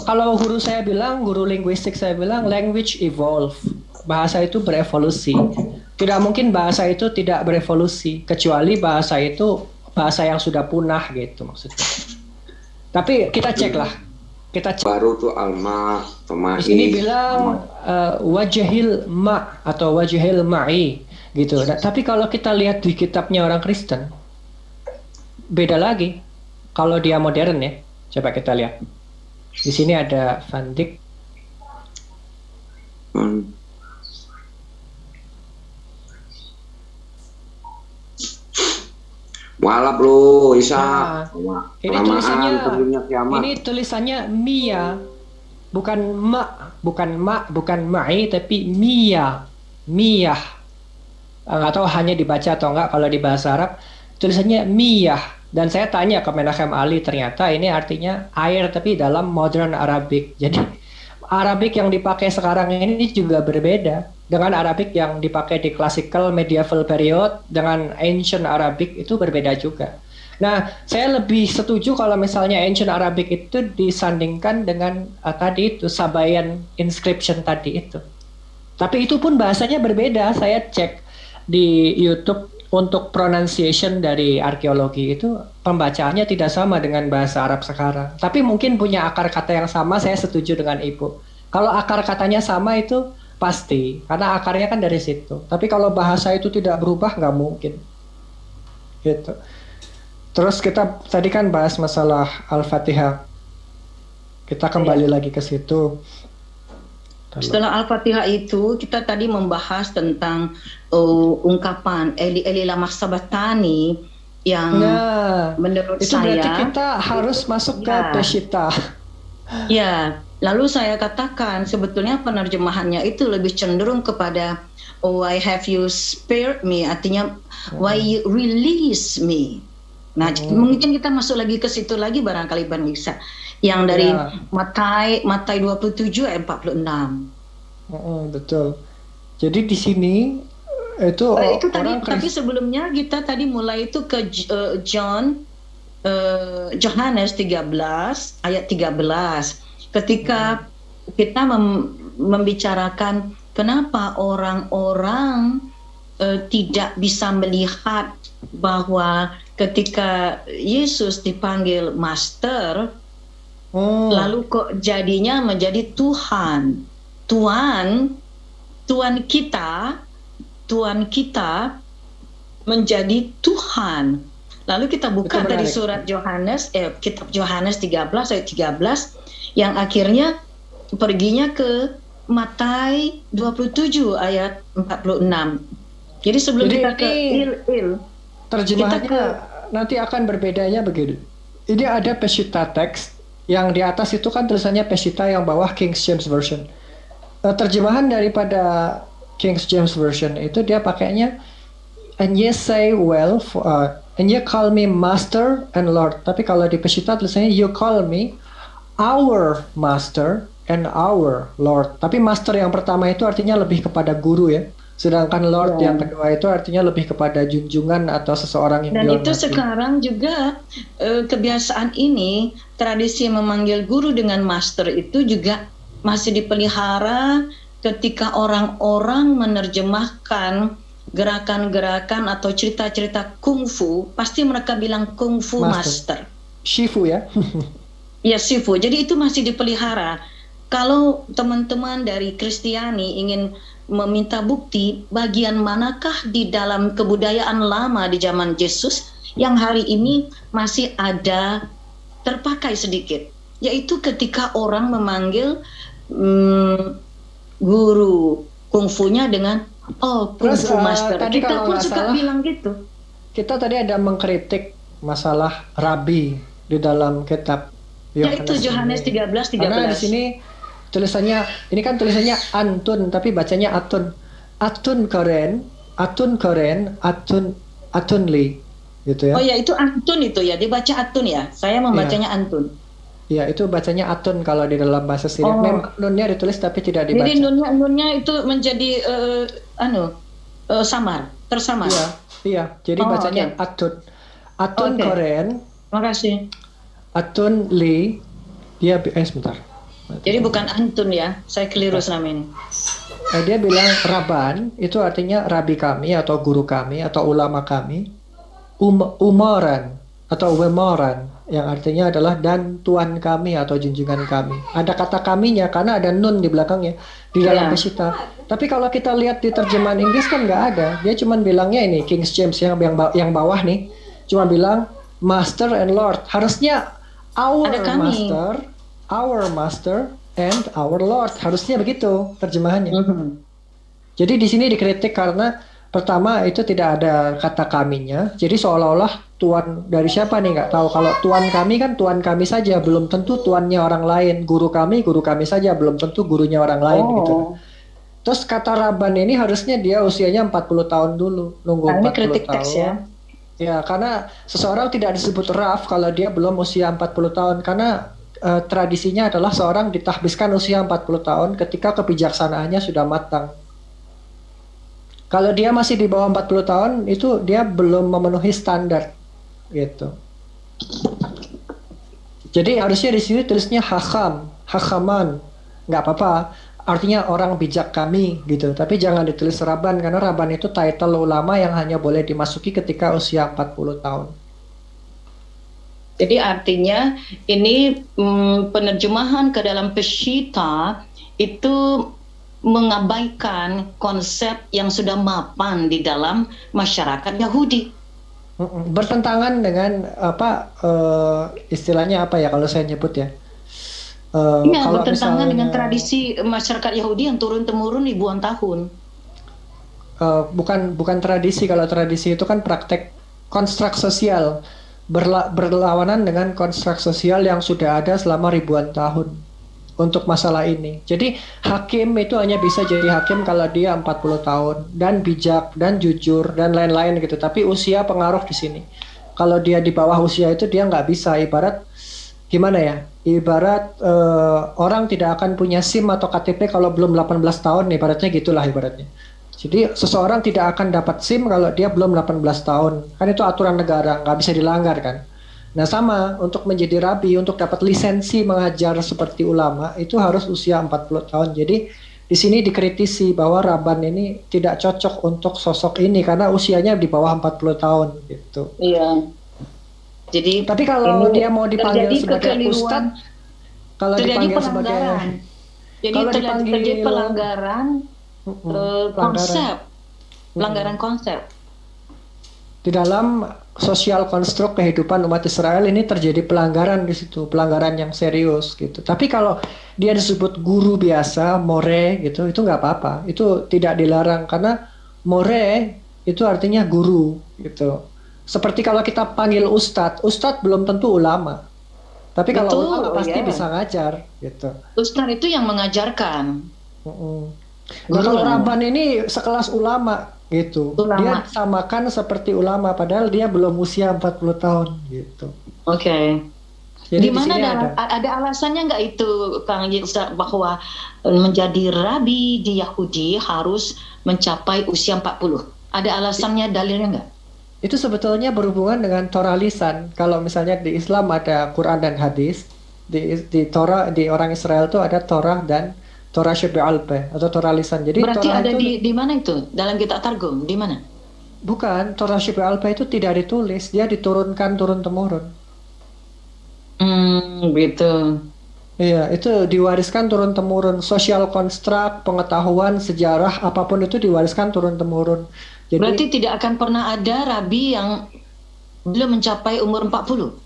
Kalau guru saya bilang, guru linguistik saya bilang, language evolve. Bahasa itu berevolusi. Tidak mungkin bahasa itu tidak berevolusi, kecuali bahasa itu bahasa yang sudah punah gitu maksudnya. Tapi kita cek lah. Baru tuh alma, di sini bilang wajahil ma atau wajahil ma'i gitu. Nah, tapi kalau kita lihat di kitabnya orang Kristen beda lagi. Kalau dia modern ya, coba kita lihat. Di sini ada Van Dyck. Mualaf lu, Isa. Ini tulisannya Mia, bukan bukan ma'i, tapi Mia, Miyah. Nggak tahu hanya dibaca atau enggak kalau di bahasa Arab tulisannya Miyah. Dan saya tanya ke Menachem Ali, ternyata ini artinya air tapi dalam modern Arabic. Jadi Arabic yang dipakai sekarang ini juga berbeda dengan Arabic yang dipakai di classical medieval period, dengan ancient Arabic itu berbeda juga. Nah, saya lebih setuju kalau misalnya ancient Arabic itu disandingkan dengan tadi itu Sabayan inscription tadi itu. Tapi itu pun bahasanya berbeda. Saya cek di YouTube untuk pronunciation dari arkeologi itu pembacaannya tidak sama dengan bahasa Arab sekarang. Tapi mungkin punya akar kata yang sama, saya setuju dengan Ibu. Kalau akar katanya sama itu pasti, karena akarnya kan dari situ. Tapi kalau bahasa itu tidak berubah, nggak mungkin. Gitu. Terus kita tadi kan bahas masalah Al-Fatihah. Kita kembali lagi ke situ. Setelah Al-Fatihah itu, kita tadi membahas tentang ungkapan Eli lama sabatani yang menurut itu saya berarti kita harus masuk ke Peshitta. Ya, lalu saya katakan sebetulnya penerjemahannya itu lebih cenderung kepada why have you spared me, artinya why you release me. Nah, mungkin kita masuk lagi ke situ lagi barangkali Bang Isa. Yang dari Matai 27 ayat 46. Betul. Jadi di sini itu tadi, tapi sebelumnya kita tadi mulai itu ke Yohanes 13 ayat 13. Ketika kita membicarakan kenapa orang-orang tidak bisa melihat bahwa ketika Yesus dipanggil Master, lalu kok jadinya menjadi Tuhan. Tuhan kita menjadi Tuhan. Lalu kita buka dari surat Yohanes, kitab Yohanes 13 ayat 13 yang akhirnya perginya ke Matius 27 ayat 46. Jadi sebelum kita ke terjemahannya nanti akan berbedanya begitu. Ini ada Peshitta teks yang di atas itu kan tulisannya Peshitta, yang bawah King James Version. Terjemahan daripada King James Version itu dia pakainya and ye say well and you call me Master and Lord. Tapi kalau di Peshitta tulisannya you call me our Master and our Lord. Tapi Master yang pertama itu artinya lebih kepada guru ya. Sedangkan Lord yang kedua itu artinya lebih kepada junjungan atau seseorang yang dihormati. Dan itu sekarang juga kebiasaan ini, tradisi memanggil guru dengan master itu juga masih dipelihara ketika orang-orang menerjemahkan gerakan-gerakan atau cerita-cerita kungfu, pasti mereka bilang kungfu master. Shifu ya? Ya, Shifu. Jadi itu masih dipelihara. Kalau teman-teman dari Kristiani ingin meminta bukti bagian manakah di dalam kebudayaan lama di zaman Yesus yang hari ini masih ada terpakai sedikit, yaitu ketika orang memanggil guru kungfunya dengan kungfu master. Kita pun suka bilang gitu. Kita tadi ada mengkritik masalah rabi di dalam kitab Yohanes 13. Karena di sini tulisannya, ini kan tulisannya Antun tapi bacanya Atun. Atun Koren, Atunli gitu ya. Oh ya, itu Antun itu ya, dibaca Atun ya. Saya membacanya Antun. Ya, itu bacanya Atun kalau di dalam bahasa Syriak. Memang nunnya ditulis tapi tidak dibaca. Jadi nunnya itu menjadi tersamar. Iya. Jadi bacanya Atun. Atun Koren. Makasih. Atunli. Dia sebentar. Jadi bukan Antun ya, saya keliru selama ini. Dia bilang Raban, itu artinya rabi kami atau guru kami atau ulama kami. Umoran atau wemoran, yang artinya adalah dan tuan kami atau junjungan kami. Ada kata kaminya karena ada nun di belakangnya di dalam Peshitta. Tapi kalau kita lihat di terjemahan Inggris kan nggak ada. Dia cuma bilangnya ini King James yang bawah nih, cuma bilang Master and Lord. Harusnya our Master, our Master and our Lord, harusnya begitu terjemahannya. Jadi di sini dikritik karena pertama itu tidak ada kata kaminya. Jadi seolah-olah tuan dari siapa nih nggak tahu. Kalau tuan kami kan tuan kami saja, belum tentu tuannya orang lain. Guru kami saja, belum tentu gurunya orang lain gitu. Terus kata Raban ini harusnya dia usianya 40 tahun dulu, nunggu 40 tahun. Ya, karena seseorang tidak disebut Raf kalau dia belum usia 40 tahun karena tradisinya adalah seorang ditahbiskan usia 40 tahun ketika kebijaksanaannya sudah matang. Kalau dia masih di bawah 40 tahun, itu dia belum memenuhi standar, gitu. Jadi harusnya di sini tulisnya hakaman, nggak apa-apa. Artinya orang bijak kami, gitu. Tapi jangan ditulis Raban, karena Raban itu title ulama yang hanya boleh dimasuki ketika usia 40 tahun. Jadi artinya ini penerjemahan ke dalam Peshitta itu mengabaikan konsep yang sudah mapan di dalam masyarakat Yahudi. Bertentangan dengan istilahnya apa ya kalau saya nyebut ya? Kalau bertentangan dengan tradisi masyarakat Yahudi yang turun-temurun ribuan tahun. Bukan tradisi. Kalau tradisi itu kan praktek konstruk sosial. Berlawanan dengan konstruk sosial yang sudah ada selama ribuan tahun untuk masalah ini. Jadi hakim itu hanya bisa jadi hakim kalau dia 40 tahun dan bijak dan jujur dan lain-lain gitu. Tapi usia pengaruh di sini. Kalau dia di bawah usia itu dia nggak bisa. Ibarat gimana ya? Ibarat orang tidak akan punya SIM atau KTP kalau belum 18 tahun. Ibaratnya gitulah ibaratnya. Jadi seseorang tidak akan dapat SIM kalau dia belum 18 tahun. Kan itu aturan negara, nggak bisa dilanggar kan. Nah sama, untuk menjadi rabi, untuk dapat lisensi mengajar seperti ulama, itu harus usia 40 tahun. Jadi di sini dikritisi bahwa Rabban ini tidak cocok untuk sosok ini karena usianya di bawah 40 tahun gitu. Iya. Jadi tapi kalau dia mau dipanggil sebagai ustadz, kalau dipanggil sebagai jadi terjadi pelanggaran pelanggaran konsep di dalam sosial konstruk kehidupan umat Israel. Ini terjadi pelanggaran di situ, pelanggaran yang serius gitu. Tapi kalau dia disebut guru biasa, more gitu, itu nggak apa-apa, itu tidak dilarang karena more itu artinya guru gitu. Seperti kalau kita panggil ustadz belum tentu ulama. Tapi kalau ulama pasti bisa ngajar gitu. Ustadz itu yang mengajarkan. Nah, kalau Rabban ini sekelas ulama gitu. Dia samakan seperti ulama padahal dia belum usia 40 tahun gitu. Oke. Di mana ada alasannya nggak itu Kang Yilsa bahwa menjadi rabi di Yahudi harus mencapai usia 40? Ada alasannya, dalilnya nggak? Itu sebetulnya berhubungan dengan Torah lisan. Kalau misalnya di Islam ada Quran dan hadis, di Torah, di orang Israel itu ada Torah dan Torah Shebe'al-Peh atau Torah lisan. Jadi berarti Torah ada itu, di mana itu? Dalam kitab Targum, di mana? Bukan, Torah Shebe'al-Peh itu tidak ditulis, dia diturunkan turun-temurun. Gitu. Iya, itu diwariskan turun-temurun. Sosial konstruk, pengetahuan, sejarah, apapun itu diwariskan turun-temurun. Jadi, berarti tidak akan pernah ada rabi yang belum mencapai umur 40?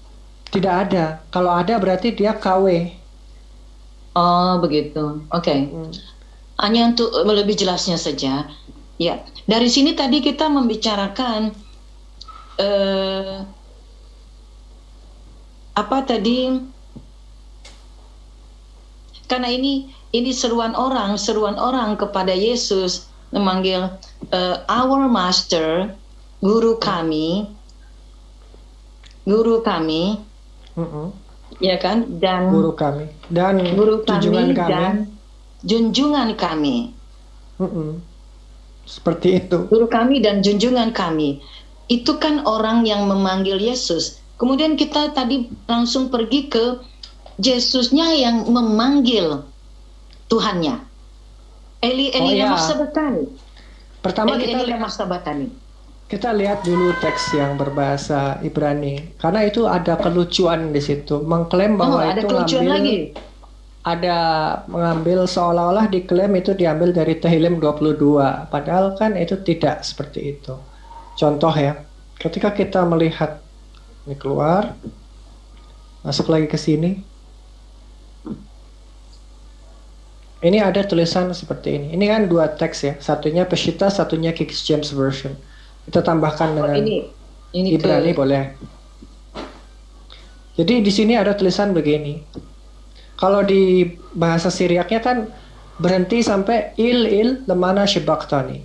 Tidak ada. Kalau ada berarti dia KW. Oh, begitu. Oke. Hanya untuk lebih jelasnya saja. Ya, dari sini tadi kita membicarakan apa tadi? Karena ini seruan orang kepada Yesus, memanggil our master, guru kami, ya kan, dan guru kami dan junjungan kami. Seperti itu. Guru kami dan junjungan kami. Itu kan orang yang memanggil Yesus. Kemudian kita tadi langsung pergi ke Yesusnya yang memanggil Tuhannya. Eli lama sabatani. Pertama kita lihat dulu teks yang berbahasa Ibrani, karena itu ada kelucuan di situ, mengklaim bahwa ada kelucuan lagi. Ada mengambil seolah-olah diklaim itu diambil dari Tehillim 22, padahal kan itu tidak seperti itu. Contoh ya, ketika kita melihat ini keluar, masuk lagi ke sini. Ini ada tulisan seperti ini. Ini kan dua teks ya. Satunya Peshitta, satunya King James Version. Kita tambahkan dengan ini Ibrani boleh. Jadi di sini ada tulisan begini. Kalau di bahasa Syriaknya kan berhenti sampai il lemana shebaktani.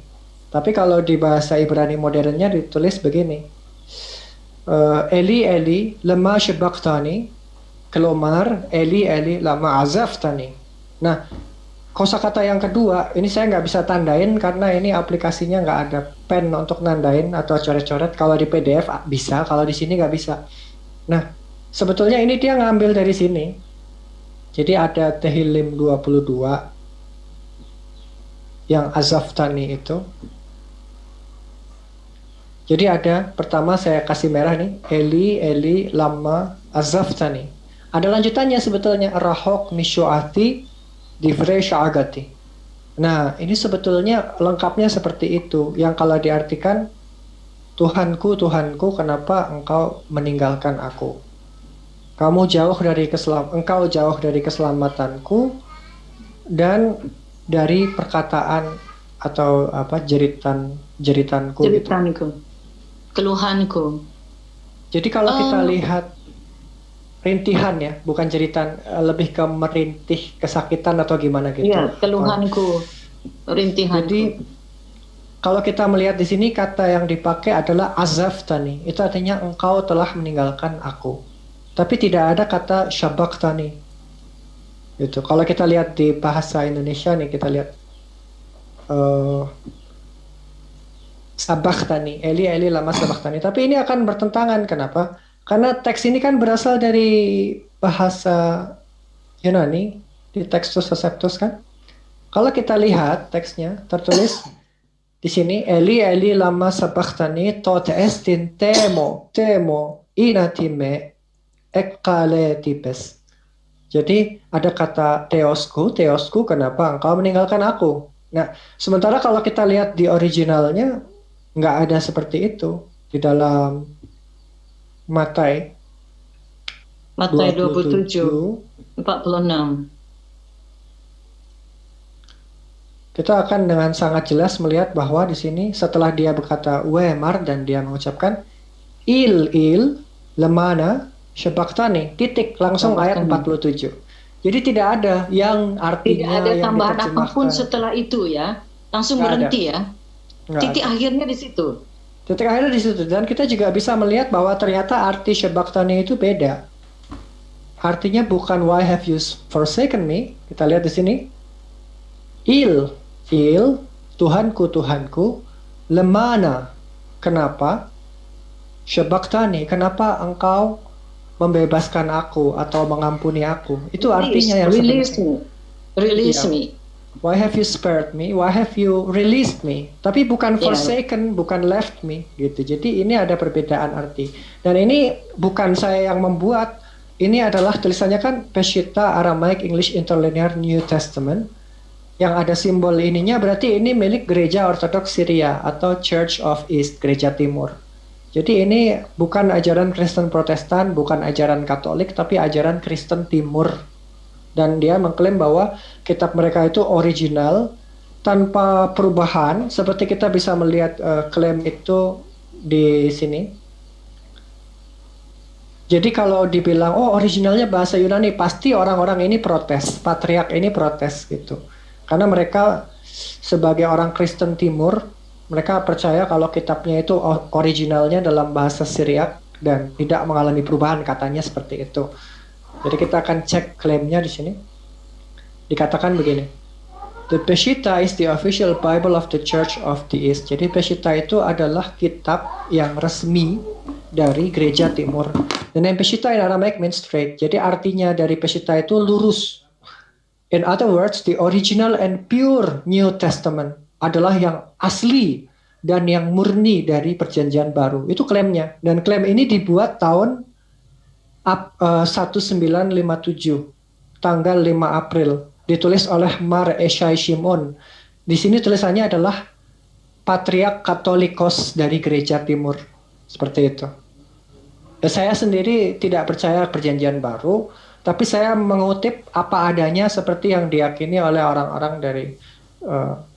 Tapi kalau di bahasa Ibrani modernnya ditulis begini. Eli lema shebaktani. Kelomar Eli lama azaftani. Nah, kosakata yang kedua, ini saya nggak bisa tandain karena ini aplikasinya nggak ada pen untuk nandain atau coret-coret. Kalau di PDF bisa, kalau di sini nggak bisa. Nah, sebetulnya ini dia ngambil dari sini. Jadi ada Tehillim 22 yang Azaftani itu. Jadi ada, pertama saya kasih merah nih, Eli lama Azaftani. Ada lanjutannya sebetulnya, Rahok Mishuati Divrei Sya'agati. Nah, ini sebetulnya lengkapnya seperti itu. Yang kalau diartikan, Tuhanku, Tuhanku, kenapa engkau meninggalkan aku? Engkau jauh dari keselamatanku dan dari perkataan atau apa jeritanku. Keluhanku. Jadi kalau kita lihat rintihan ya, bukan jeritan, lebih ke merintih kesakitan atau gimana gitu. Iya, keluhanku, rintihanku. Jadi kalau kita melihat di sini kata yang dipakai adalah azaftani. Itu artinya engkau telah meninggalkan aku. Tapi tidak ada kata syabaktani. Gitu. Kalau kita lihat di bahasa Indonesia nih, kita lihat sabaktani, Eli lama sabaktani. Tapi ini akan bertentangan. Kenapa? Karena teks ini kan berasal dari bahasa Yunani, di Textus Receptus kan. Kalau kita lihat teksnya tertulis di sini Eli Eli lama sabachthani tot estin temo inatime ekkale tipes. Jadi ada kata teosku, kenapa engkau meninggalkan aku? Nah, sementara kalau kita lihat di originalnya nggak ada seperti itu di dalam Matius 27, 46. Kita akan dengan sangat jelas melihat bahwa di sini setelah dia berkata Wemar dan dia mengucapkan il lemana Syabaktani, titik, langsung ayat 47. Jadi tidak ada yang artinya tidak ada yang tambahan apapun setelah itu ya. Langsung berhenti ya. Titik akhirnya di situ. Titik akhirnya di situ. Dan kita juga bisa melihat bahwa ternyata arti Syabaktani itu beda. Artinya bukan why have you forsaken me. Kita lihat di sini. Il, Tuhanku, lemana, kenapa? Syabaktani, kenapa engkau membebaskan aku atau mengampuni aku? Itu artinya yang release me. Why have you spared me? Why have you released me? Tapi bukan forsaken, bukan left me gitu. Jadi ini ada perbedaan arti. Dan ini bukan saya yang membuat. Ini adalah tulisannya kan Peshitta Aramaic English Interlinear New Testament. Yang ada simbol ininya berarti ini milik Gereja Ortodoks Syria atau Church of East, Gereja Timur. Jadi ini bukan ajaran Kristen Protestan, bukan ajaran Katolik, tapi ajaran Kristen Timur. Dan dia mengklaim bahwa kitab mereka itu original, tanpa perubahan, seperti kita bisa melihat klaim itu di sini. Jadi kalau dibilang, oh originalnya bahasa Yunani, pasti orang-orang ini protes, patriark ini protes gitu. Karena mereka sebagai orang Kristen Timur, mereka percaya kalau kitabnya itu originalnya dalam bahasa Syriak dan tidak mengalami perubahan, katanya seperti itu. Jadi kita akan cek klaimnya di sini. Dikatakan begini. The Peshitta is the official Bible of the Church of the East. Jadi Peshitta itu adalah kitab yang resmi dari Gereja Timur. Dan yang Peshitta in Aramaic means straight. Jadi artinya dari Peshitta itu lurus. In other words, the original and pure New Testament adalah yang asli dan yang murni dari Perjanjian Baru. Itu klaimnya. Dan klaim ini dibuat tahun 1957, tanggal 5 April. Ditulis oleh Mar Eshai Shimon. Di sini tulisannya adalah Patriark Katolikos dari Gereja Timur. Seperti itu. Saya sendiri tidak percaya Perjanjian Baru, tapi saya mengutip apa adanya seperti yang diyakini oleh orang-orang dari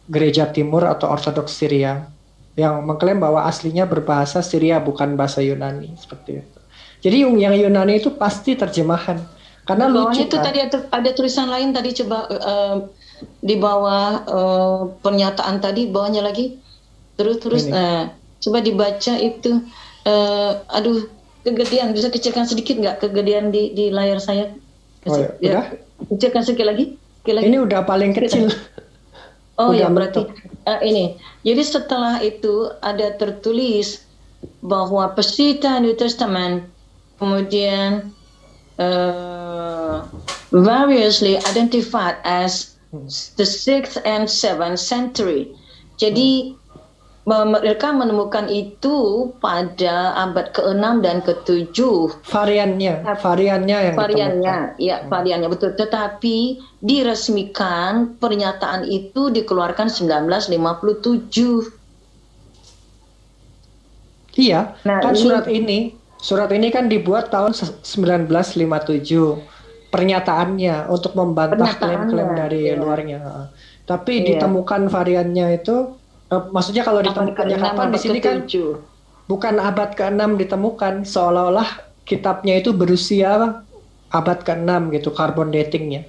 Gereja Timur atau Ortodoks Syria yang mengklaim bahwa aslinya berbahasa Syria bukan bahasa Yunani seperti itu. Jadi yang Yunani itu pasti terjemahan. Karena lucu itu kan? Tadi ada tulisan lain tadi coba di bawah pernyataan tadi bawahnya lagi terus coba dibaca itu kegedean, bisa kecilkan sedikit nggak kegedean di layar saya? Udah? Kecilkan sedikit lagi. Ini udah paling kecil. Oh ya, berarti ini. Jadi setelah itu ada tertulis bahwa Peshitta New Testament kemudian variously identified as the 6th and 7th century. Jadi mereka menemukan itu pada abad ke-6 dan ke-7. Variannya yang ditemukan. Ya, variannya betul. Tetapi diresmikan pernyataan itu dikeluarkan 1957. Iya, kan surat ini kan dibuat tahun 1957. Pernyataannya untuk membantah klaim-klaim dari luarnya. Tapi ditemukan variannya itu maksudnya kalau ditemukannya kapan di sini kan bukan abad ke-6 ditemukan, seolah-olah kitabnya itu berusia abad ke-6 gitu, carbon datingnya.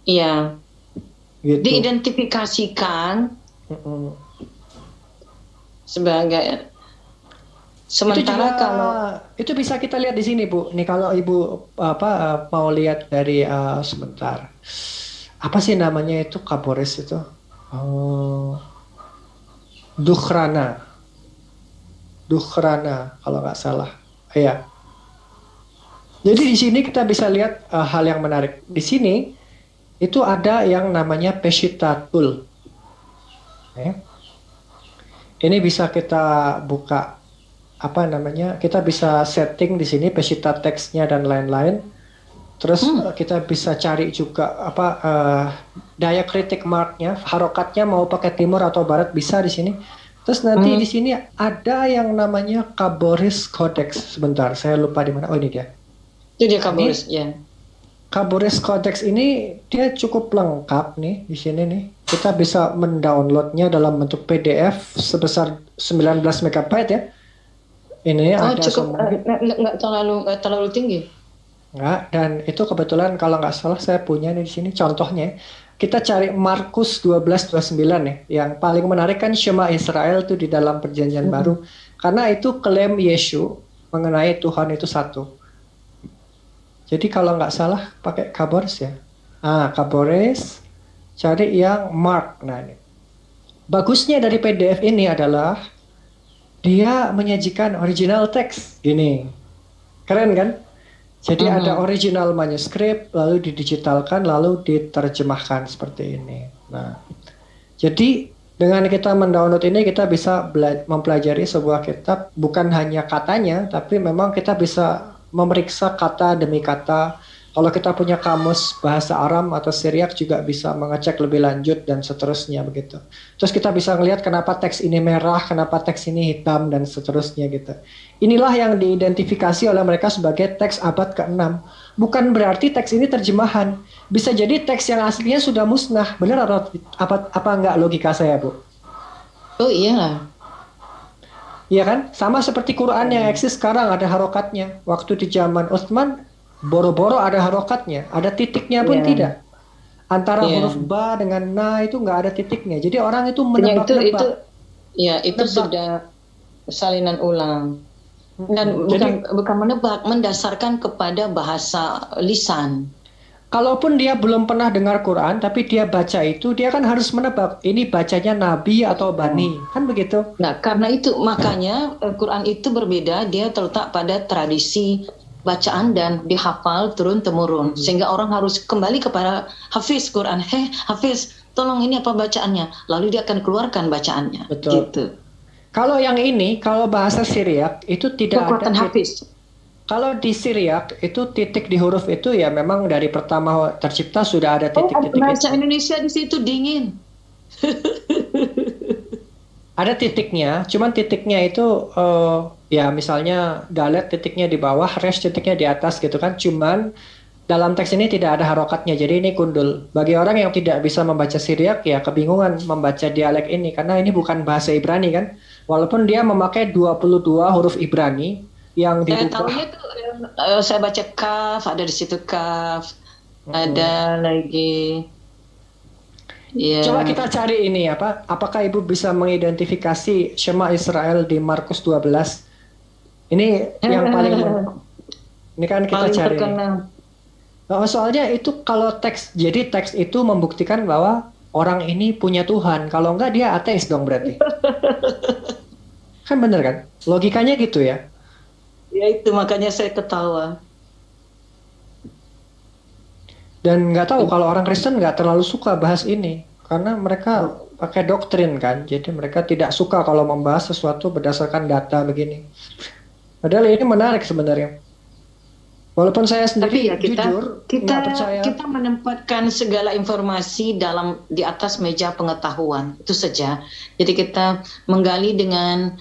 Iya. Gitu. Diidentifikasikan sebagai sementara itu bisa kita lihat di sini, Bu. Nih kalau Ibu mau lihat dari sebentar. Apa sih namanya itu Kabores itu? Dukhrana kalau nggak salah. Iya. Jadi di sini kita bisa lihat hal yang menarik. Di sini itu ada yang namanya Peshitta tool. Ini bisa kita buka, apa namanya? Kita bisa setting di sini Peshitta teksnya dan lain-lain. Terus kita bisa cari juga diacritic marknya, harokatnya mau pakai timur atau barat bisa di sini. Terus nanti di sini ada yang namanya Khaboris Codex. Sebentar, saya lupa di mana. Oh, ini dia. Itu dia Khaboris, ya. Khaboris Codex ini dia cukup lengkap nih di sini nih. Kita bisa mendownloadnya dalam bentuk PDF sebesar 19 MB ya. Ini ada cukup nggak terlalu tinggi. Nggak, dan itu kebetulan kalau nggak salah saya punya nih di sini contohnya. Kita cari Markus 12:29 ya. Yang paling menarik kan Shema Israel itu di dalam perjanjian baru. Karena itu klaim Yesus mengenai Tuhan itu satu. Jadi kalau nggak salah pakai Khaboris ya. Khaboris, cari yang Mark. Nah ini. Bagusnya dari PDF ini adalah dia menyajikan original text. Gini. Keren kan? Jadi ada original manuskrip, lalu didigitalkan, lalu diterjemahkan seperti ini. Nah, jadi dengan kita mendownload ini kita bisa mempelajari sebuah kitab, bukan hanya katanya, tapi memang kita bisa memeriksa kata demi kata. Kalau kita punya kamus bahasa Aram atau Syriak juga bisa mengecek lebih lanjut dan seterusnya begitu. Terus kita bisa melihat kenapa teks ini merah, kenapa teks ini hitam dan seterusnya gitu. Inilah yang diidentifikasi oleh mereka sebagai teks abad ke-6. Bukan berarti teks ini terjemahan. Bisa jadi teks yang aslinya sudah musnah. Benar atau apa enggak logika saya, Bu? Oh iya. Iya kan? Sama seperti Quran yang eksis sekarang ada harokatnya. Waktu di zaman Utsman boro-boro ada harokatnya, ada titiknya pun tidak. Antara huruf ba dengan na itu nggak ada titiknya. Jadi orang itu menebak-nebak. Itu sudah salinan ulang. Dan bukan menebak, mendasarkan kepada bahasa lisan. Kalaupun dia belum pernah dengar Quran, tapi dia baca itu, dia kan harus menebak. Ini bacanya Nabi atau Bani, kan begitu? Nah, karena itu makanya Quran itu berbeda. Dia terletak pada tradisi bacaan dan dihafal turun-temurun, sehingga orang harus kembali kepada Hafiz Quran. Hafiz, tolong ini apa bacaannya? Lalu dia akan keluarkan bacaannya. Betul. Gitu. Kalau yang ini, kalau bahasa Syriak itu tidak kekuatan ada Hafiz. Kalau di Syriak itu titik di huruf itu ya memang dari pertama tercipta sudah ada titik-titik. Bahasa Indonesia di situ dingin. Ada titiknya, cuman titiknya itu ya misalnya dalet titiknya di bawah, resh titiknya di atas gitu kan. Cuman dalam teks ini tidak ada harokatnya, jadi ini gundul. Bagi orang yang tidak bisa membaca Syriak ya kebingungan membaca dialek ini karena ini bukan bahasa Ibrani kan. Walaupun dia memakai 22 huruf Ibrani yang Saya dirubah. tahunya tuh saya baca kaf, ada di situ kaf, ada lagi. Yeah. Coba kita cari ini apa? Apakah Ibu bisa mengidentifikasi Shema Israel di Markus 12? Ini yang paling ini kan kita paling cari. Soalnya itu kalau teks, jadi teks itu membuktikan bahwa orang ini punya Tuhan. Kalau enggak dia ateis dong berarti. Kan bener kan? Logikanya gitu ya. Ya itu makanya saya ketawa. Dan nggak tahu kalau orang Kristen nggak terlalu suka bahas ini karena mereka pakai doktrin kan, jadi mereka tidak suka kalau membahas sesuatu berdasarkan data begini. Padahal ini menarik sebenarnya. Walaupun saya sendiri jujur nggak percaya. Kita menempatkan segala informasi di atas meja pengetahuan itu saja. Jadi kita menggali dengan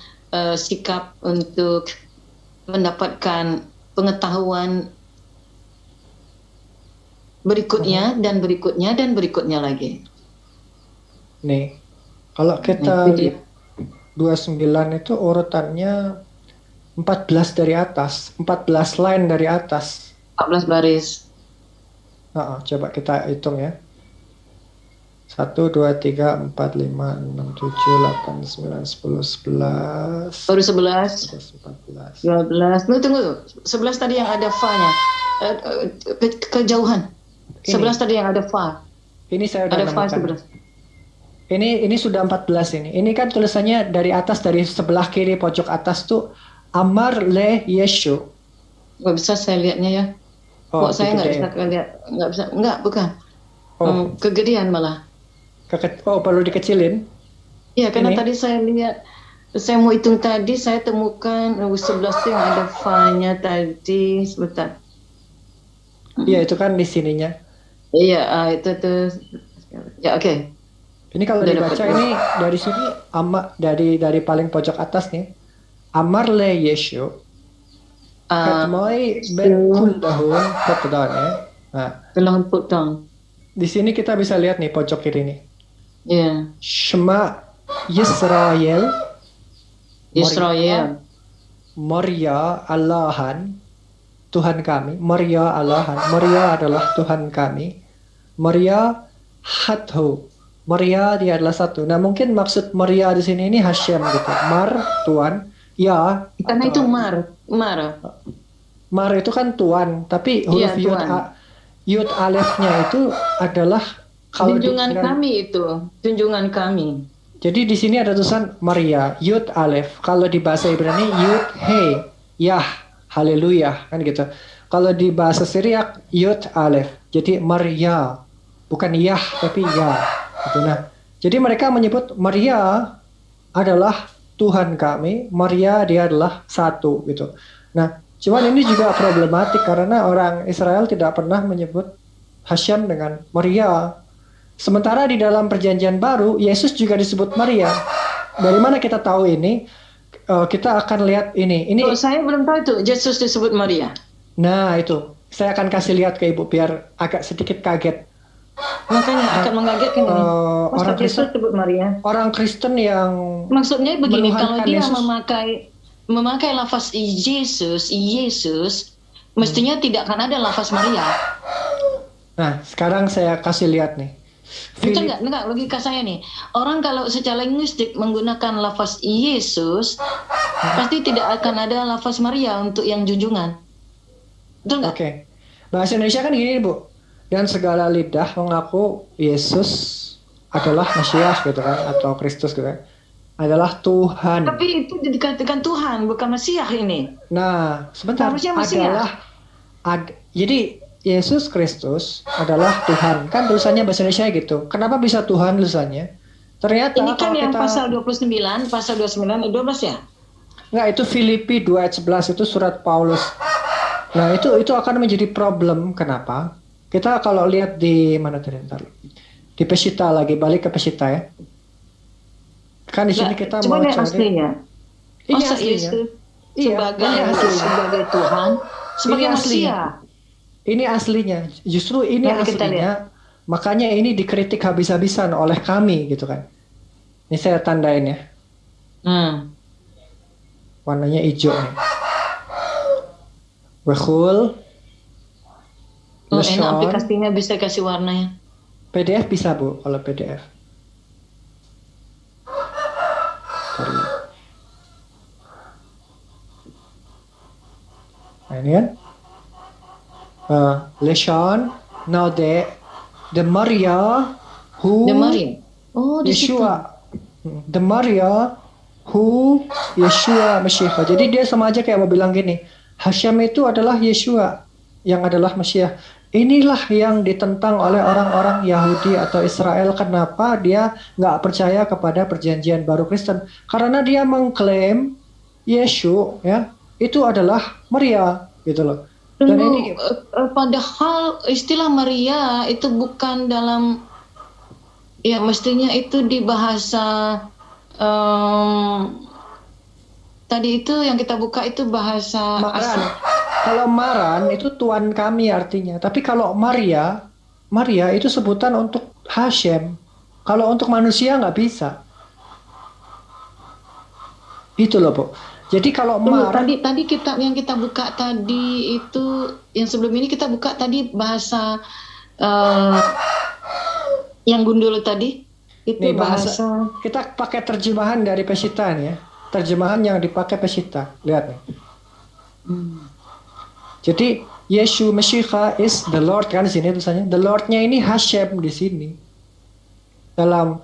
sikap untuk mendapatkan pengetahuan berikutnya dan berikutnya dan berikutnya lagi. Nih, kalau kita lihat 29 itu urutannya 14 dari atas, 14 line dari atas. 14 baris. Coba kita hitung ya. 1, 2, 3, 4, 5, 6, 7, 8, 9, 10, 11. Baru 11. 14. 12. Tunggu. 11 tadi yang ada fa-nya. Kejauhan. 11 tadi yang ada fa. Ini saya udah ada fa menemukan. 11. Ini sudah 14 ini. Ini kan tulisannya dari atas, dari sebelah kiri pojok atas tuh Amar le Yeshu. Nggak bisa saya lihatnya ya. Kok saya nggak bisa lihat? Nggak bisa. Nggak, bukan. Kegedean malah. Perlu dikecilin? Iya, karena Ini? tadi saya lihat, saya mau hitung tadi, saya temukan 11 itu yang ada fa-nya tadi, sebentar. Iya, itu kan di sininya. Iya, itu tuh. Ya, oke. Ini kalau Udah dibaca dapat. ini dari sini dari paling pojok atas nih. Amar le Yeshu et moi bet kullahun petdan ya. Nah, Tolong put down. di sini kita bisa lihat nih pojok kiri nih. Iya. Shema Yisrael Israel. Maria Allahan Tuhan kami. Maria Allahan. Maria adalah Tuhan kami. Maria Hathu. Maria dia adalah satu. Nah, mungkin maksud Maria di sini ini Hashem gitu. Mar Tuhan. Ya. Karena itu mar. Mar itu kan Tuhan, tapi huruf Tuhan. Yud Alefnya itu adalah Junjungan kami itu. Junjungan kami. Jadi di sini ada tulisan Maria, Yud Alef. Kalau di bahasa Ibrani Yud He, Yah, Haleluya, kan gitu. Kalau di bahasa Syriak Yud Alef. Jadi Maria, bukan Yah tapi Ya. Gitu. Nah, jadi mereka menyebut Maria adalah Tuhan kami, Maria dia adalah satu gitu. Nah, cuman ini juga problematik karena orang Israel tidak pernah menyebut Hashem dengan Maria. Sementara di dalam perjanjian baru, Yesus juga disebut Maria. Dari mana kita tahu ini? Kita akan lihat ini. Saya belum tahu itu, Yesus disebut Maria. Nah, itu. Saya akan kasih lihat ke Ibu biar agak sedikit kaget. Makanya akan mengagetkan ini. Orang Kristen disebut Maria. Orang Kristen yang Maksudnya begini, kalau dia Yesus. memakai lafaz Yesus, mestinya tidak akan ada lafaz Maria. Nah, sekarang saya kasih lihat nih. Itu enggak logika saya nih. Orang kalau secara linguistik menggunakan lafaz Yesus, pasti tidak akan ada lafaz Maria untuk yang junjungan. Betul nggak? Oke. Bahasa Indonesia kan gini, Bu. Dan segala lidah mengaku Yesus adalah Mesias gitu kan, atau Kristus gitu kan. Adalah Tuhan. Tapi itu dikatakan Tuhan, bukan Mesias ini. Nah, sebentar. Harusnya Mesias. Jadi Yesus Kristus adalah Tuhan. Kan tulisannya bahasa Indonesia gitu. Kenapa bisa Tuhan tulisannya? Ternyata ini kan yang kita, pasal 29, pasal 29, 12 ya? Enggak, itu Filipi 2 ayat 11 itu surat Paulus. Nah, itu akan menjadi problem. Kenapa? Kita kalau lihat di mana tadi, di Pesita lagi, balik ke Pesita ya. Kan di sini kita mau cari aslinya. Ini aslinya. Sebagai Tuhan, sebagai manusia. Ini aslinya. Justru ini aslinya. Makanya ini dikritik habis-habisan oleh kami gitu kan. Ini saya tandain ya. Warnanya hijau nih. Wehul. Enak aplikasinya bisa kasih warnanya. PDF bisa, Bu, kalau PDF. Nah, ini kan. Leshon, now the Maria who Oh, di Yeshua. The Maria who Yeshua Mesiah. Jadi dia sama aja kayak mau bilang gini, Hashem itu adalah Yeshua yang adalah Mesiah. Inilah yang ditentang oleh orang-orang Yahudi atau Israel. Kenapa dia nggak percaya kepada perjanjian baru Kristen? Karena dia mengklaim Yesus ya itu adalah Maria gitu loh. Dan ini padahal istilah Maria itu bukan dalam, ya mestinya itu di bahasa tadi itu yang kita buka itu bahasa Maran. Kalau Maran itu Tuhan kami artinya. Tapi kalau Maria itu sebutan untuk Hashem. Kalau untuk manusia nggak bisa. Itu loh, Bu. Jadi kalau tadi kitab yang kita buka tadi itu, yang sebelum ini kita buka tadi bahasa yang gundul tadi itu nih, bahasa kita pakai terjemahan dari Pesita nih ya. Terjemahan yang dipakai Pesita. Lihat nih. Jadi Yeshu Mesiah is the Lord kan di sini tulisannya. The Lord-nya ini Hashem di sini. Dalam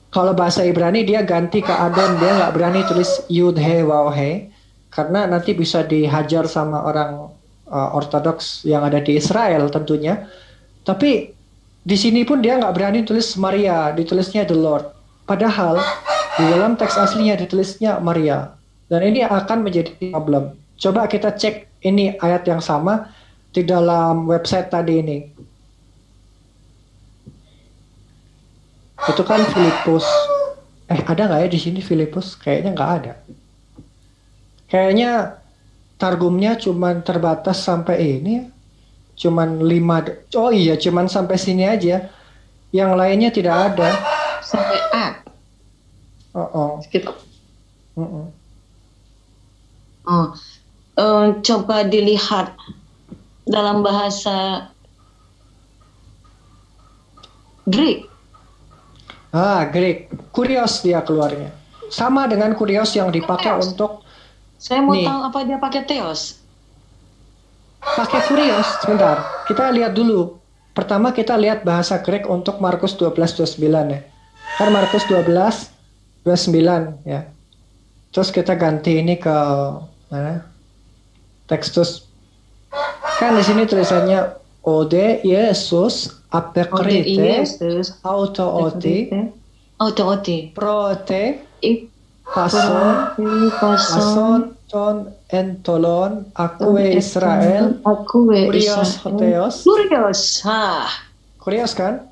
kalau bahasa Ibrani dia ganti ke Adon, dia nggak berani tulis Yud He Waw He karena nanti bisa dihajar sama orang Ortodoks yang ada di Israel tentunya. Tapi di sini pun dia nggak berani tulis Maria, ditulisnya the Lord. Padahal di dalam teks aslinya ditulisnya Maria. Dan ini akan menjadi problem. Coba kita cek ini ayat yang sama di dalam website tadi ini. Itu kan Filipus. Ada nggak ya di sini Filipus? Kayaknya nggak ada. Kayaknya targumnya cuman terbatas sampai ini ya. Cuman 5. Oh iya, cuman sampai sini aja. Yang lainnya tidak ada. Sampai A. Sekitar. Coba dilihat dalam bahasa Greek. Greek. Kurios dia keluarnya. Sama dengan kurios yang dipakai untuk. Saya mau tahu apa dia pakai theos. Pakai kurios, sebentar. Kita lihat dulu. Pertama kita lihat bahasa Greek untuk Markus 12:29 ya. Kan Markus 12:29 ya. Terus kita ganti ini ke mana? Textus. Kan di sini tulisannya Ode Yesus apekrite autooti prote pason ton entolon akue Israel kurios hoteos. Kurios kan?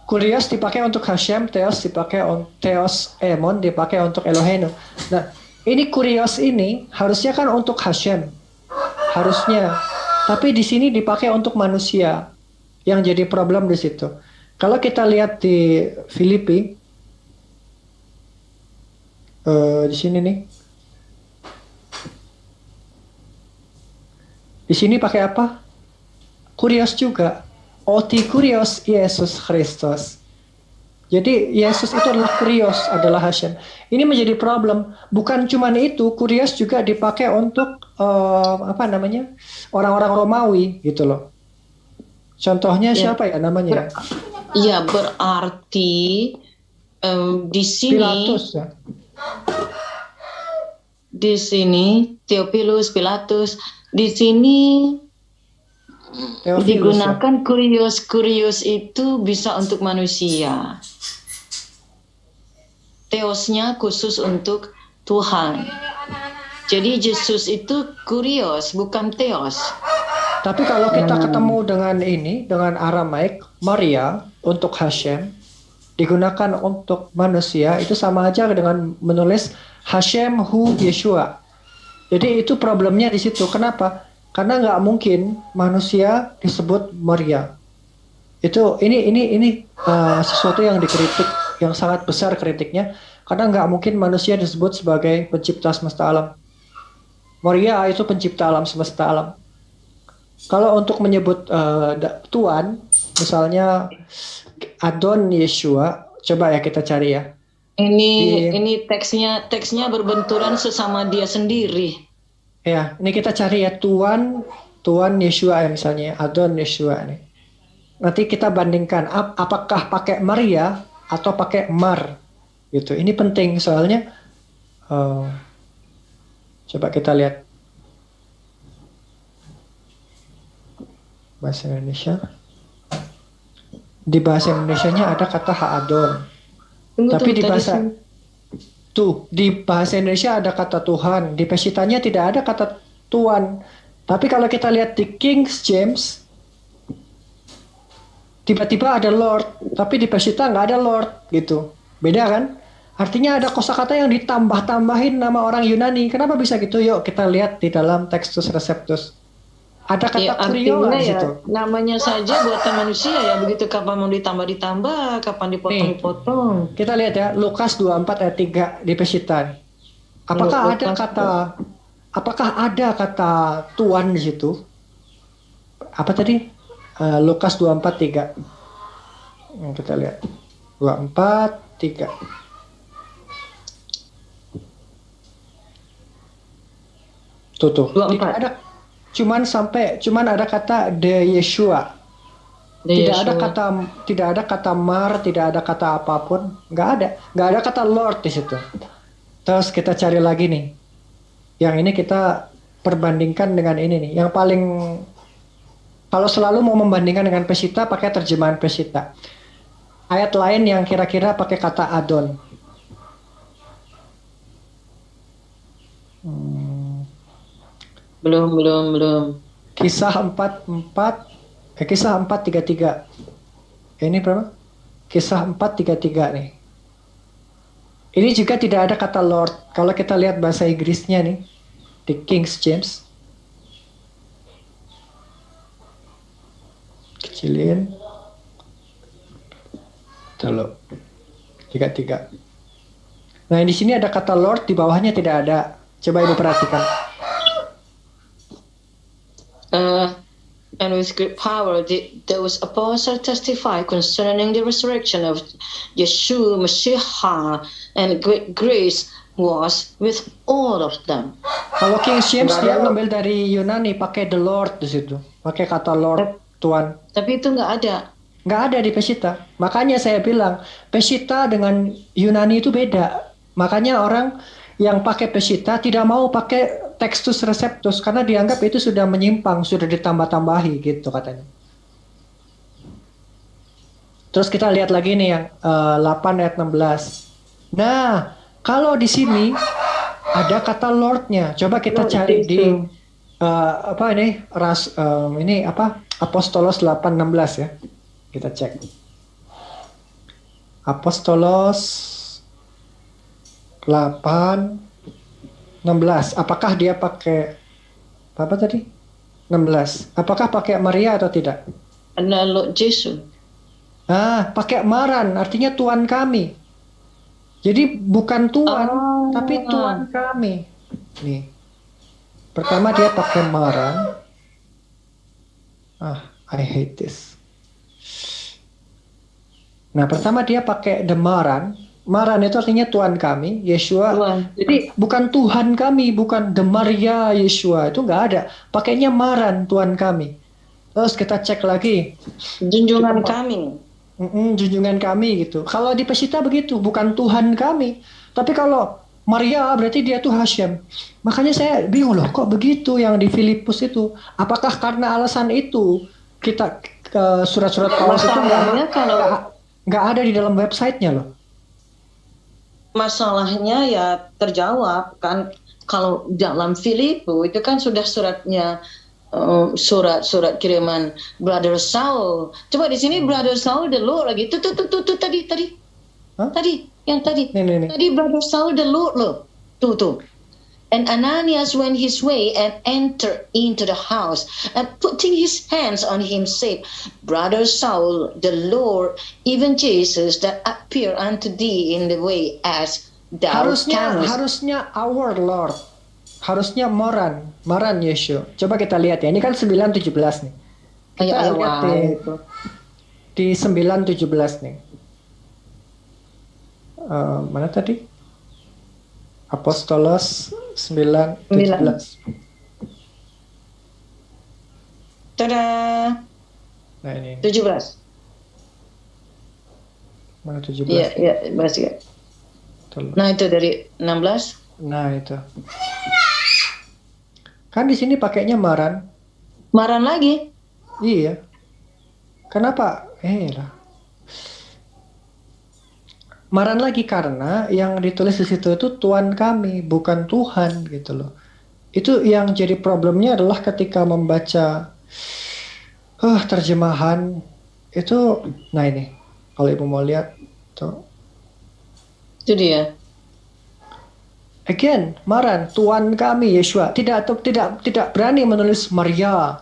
Kurios dipakai untuk Hashem, Theos dipakai untuk Theos, Emon dipakai untuk Elohenu. Nah, ini kurios ini harusnya kan untuk Hashem. Harusnya. Tapi di sini dipakai untuk manusia. Yang jadi problem di situ. Kalau kita lihat di Filipi, di sini nih. Di sini pakai apa? Kurios juga. Oti kurios Yesus Kristus. Jadi Yesus itu adalah kurios, adalah Hashem. Ini menjadi problem. Bukan cuma itu, kurios juga dipakai untuk orang-orang Romawi gitu loh. Contohnya siapa ya namanya? Iya, berarti di sini Pilatus ya. Di sini Theophilus, Pilatus. Di sini Theophilus, digunakan kurios itu bisa untuk manusia. Theosnya khusus untuk Tuhan. Jadi Yesus itu kurios, bukan theos. Tapi kalau kita ketemu dengan ini, dengan Aramaik, Maria untuk Hashem, digunakan untuk manusia, itu sama aja dengan menulis Hashem hu Yeshua. Jadi itu problemnya di situ. Kenapa? Karena nggak mungkin manusia disebut Maria. Ini sesuatu yang dikritik, yang sangat besar kritiknya. Karena nggak mungkin manusia disebut sebagai pencipta semesta alam. Maria itu pencipta alam semesta alam. Kalau untuk menyebut Tuhan, misalnya Adon Yeshua, coba ya kita cari ya. Ini teksnya berbenturan sesama dia sendiri. Ya, ini kita cari ya Tuhan Yeshua ya misalnya, Adon Yeshua nih. Nanti kita bandingkan apakah pakai Maria atau pakai Mar gitu. Ini penting soalnya. Coba kita lihat bahasa Indonesia. Di bahasa Indonesianya ada kata Ha'adon. Tapi di bahasa Indonesia ada kata Tuhan. Di Pesitanya tidak ada kata Tuhan. Tapi kalau kita lihat di King James, tiba-tiba ada Lord. Tapi di Pesita nggak ada Lord gitu. Beda kan? Artinya ada kosakata yang ditambah-tambahin nama orang Yunani. Kenapa bisa gitu? Yuk kita lihat di dalam Textus Receptus. Ada kata kurio di situ. Namanya saja buatan manusia ya. Begitu kapan mau ditambah, kapan dipotong-dipotong. Kita lihat ya, Lukas 24 ayat 3 di Pesita. Apakah ada kata Tuhan di situ? Apa tadi? Lukas 24 3. Kita lihat. 24 3. Tuh. Tidak ada, cuman ada kata the Yeshua. Tidak ada kata Mar, tidak ada kata apapun, nggak ada kata Lord di situ. Terus kita cari lagi nih. Yang ini kita perbandingkan dengan ini nih. Yang Kalau selalu mau membandingkan dengan Peshitta, pakai terjemahan Peshitta. Ayat lain yang kira-kira pakai kata adon. Belum. Kisah 4:33. Ini berapa? Kisah 4:33 nih. Ini juga tidak ada kata Lord. Kalau kita lihat bahasa Inggrisnya nih, di King James. Kecilin. Dulu. 33. Nah, di sini ada kata Lord, di bawahnya tidak ada. Coba Ibu perhatikan. And with great power, those apostles testify concerning the resurrection of Yeshua Messiah, and great grace was with all of them. Kalau King James dia ngambil dari Yunani, pakai the Lord di situ, pakai kata Lord, Tuhan. Tapi itu nggak ada. Nggak ada di Peshitta. Makanya saya bilang Peshitta dengan Yunani itu beda. Makanya orang yang pakai Peshitta tidak mau pakai Textus Receptus karena dianggap itu sudah menyimpang, sudah ditambah-tambahi gitu katanya. Terus kita lihat lagi nih yang 8 ayat 16. Nah, kalau di sini ada kata Lord-nya. Coba kita cari di Apostolos 8:16 ya. Kita cek. Apostolos 8:16. Apakah dia pakai apa tadi? 16. Apakah pakai Maria atau tidak? Lord Jesus. Pakai Maran, artinya Tuhan kami. Jadi bukan Tuhan, tapi Tuhan kami. Nih. Pertama dia pakai Maran. I hate this. Nah, pertama dia pakai the Maran. Maran itu artinya Tuhan kami, Yeshua. Tuhan. Jadi bukan Tuhan kami, bukan the Maria Yeshua. Itu nggak ada. Pakainya Maran, Tuhan kami. Terus kita cek lagi. Junjungan kami. Junjungan kami gitu. Kalau di Peshitta begitu, bukan Tuhan kami. Tapi kalau Maria berarti dia tuh Hashem. Makanya saya bingung loh, kok begitu yang di Filipus itu? Apakah karena alasan itu kita ke surat-surat Paulus itu nggak ada di dalam websitenya loh? Masalahnya ya terjawab kan, kalau dalam Filipus itu kan sudah suratnya, surat kiriman Brother Saul. Coba di sini Brother Saul the Lord lagi. Tuh tadi. Hah? Tadi Nih. tadi Brother Saul the Lord loh. Tuh. And Ananias went his way and entered into the house, and putting his hands on him said, Brother Saul, the Lord, even Jesus that appeared unto thee in the way as thou camest. Harusnya our Lord. Harusnya Maran Yeshua. Coba kita lihat ya. Ini kan 9:17 nih. Kita lihat di 9:17 nih. Mana tadi? Apostolos 9:17. Tada. Nah ini. 17. Mana 17? Iya, masih. Nah, itu dari 16. Nah, itu. Kan di sini pakainya Maran. Maran lagi? Iya. Kenapa? Lah. Maran lagi karena yang ditulis di situ itu Tuhan kami, bukan Tuhan gitu loh. Itu yang jadi problemnya adalah ketika membaca terjemahan itu. Nah ini, kalau Ibu mau lihat tuh. Itu dia. Again, Maran, Tuhan kami Yeshua. Tidak berani menulis Maria.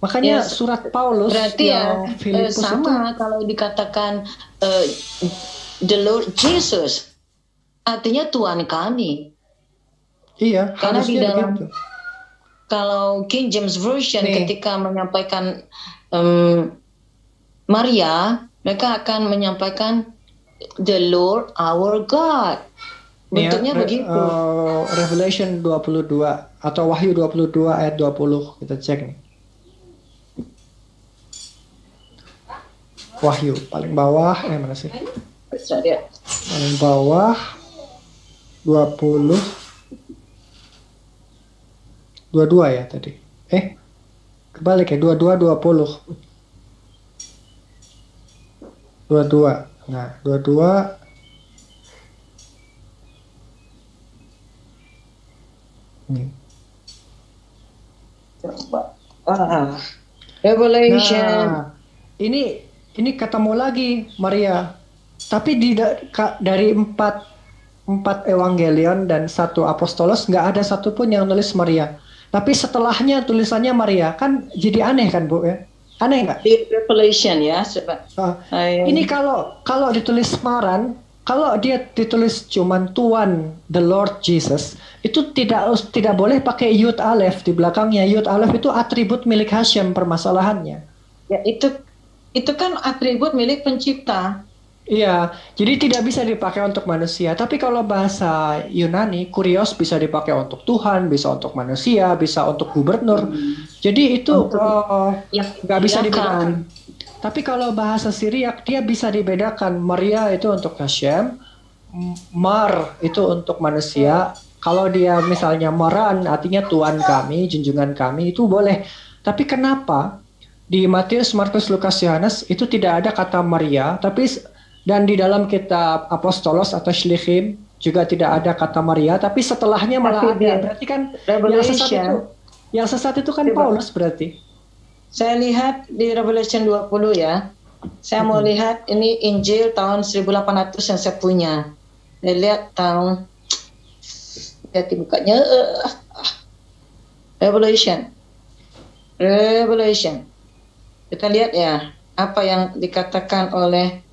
Makanya surat Paulus berarti yang Filipus sama itu, kalau dikatakan the Lord Jesus, artinya Tuhan kami. Iya, karena di dalam begitu. Kalau King James Version ketika menyampaikan Maria, mereka akan menyampaikan the Lord our God. Bentuknya begitu. Revelation 22 atau Wahyu 22 ayat 20 kita cek nih. Wahyu paling bawah, mana sih? Paling bawah 22 ya tadi. Kebalik ya, 22 20. 22. Nah, 22 ini. Revelation. Nah, ini ketemu lagi Maria. Tapi dari empat evangelion dan satu apostolos nggak ada satupun yang nulis Maria. Tapi setelahnya tulisannya Maria, kan jadi aneh kan Bu ya? Aneh nggak? Di Revelation ya. Ini kalau ditulis Maran, kalau dia ditulis cuman Tuhan the Lord Jesus, itu tidak boleh pakai Yud Alef di belakangnya. Yud Alef itu atribut milik Hashem permasalahannya. Ya, itu kan atribut milik pencipta. Iya, jadi tidak bisa dipakai untuk manusia. Tapi kalau bahasa Yunani, kurios bisa dipakai untuk Tuhan, bisa untuk manusia, bisa untuk gubernur. Jadi itu nggak bisa dibedakan. Tapi kalau bahasa Syriak, dia bisa dibedakan. Maria itu untuk Hashem, Mar itu untuk manusia. Kalau dia misalnya Maran, artinya Tuhan kami, junjungan kami, itu boleh. Tapi kenapa di Matius, Markus, Lukas, Yohanes itu tidak ada kata Maria, dan di dalam kitab Apostolos atau Shlichim juga tidak ada kata Maria, tapi setelahnya malah ada. Berarti kan yang sesat itu kan Paulus berarti. Saya lihat di Revelation 20 ya. Saya mau lihat ini Injil tahun 1800 yang saya punya. Saya lihat tahun bukanya Revelation. Kita lihat ya apa yang dikatakan oleh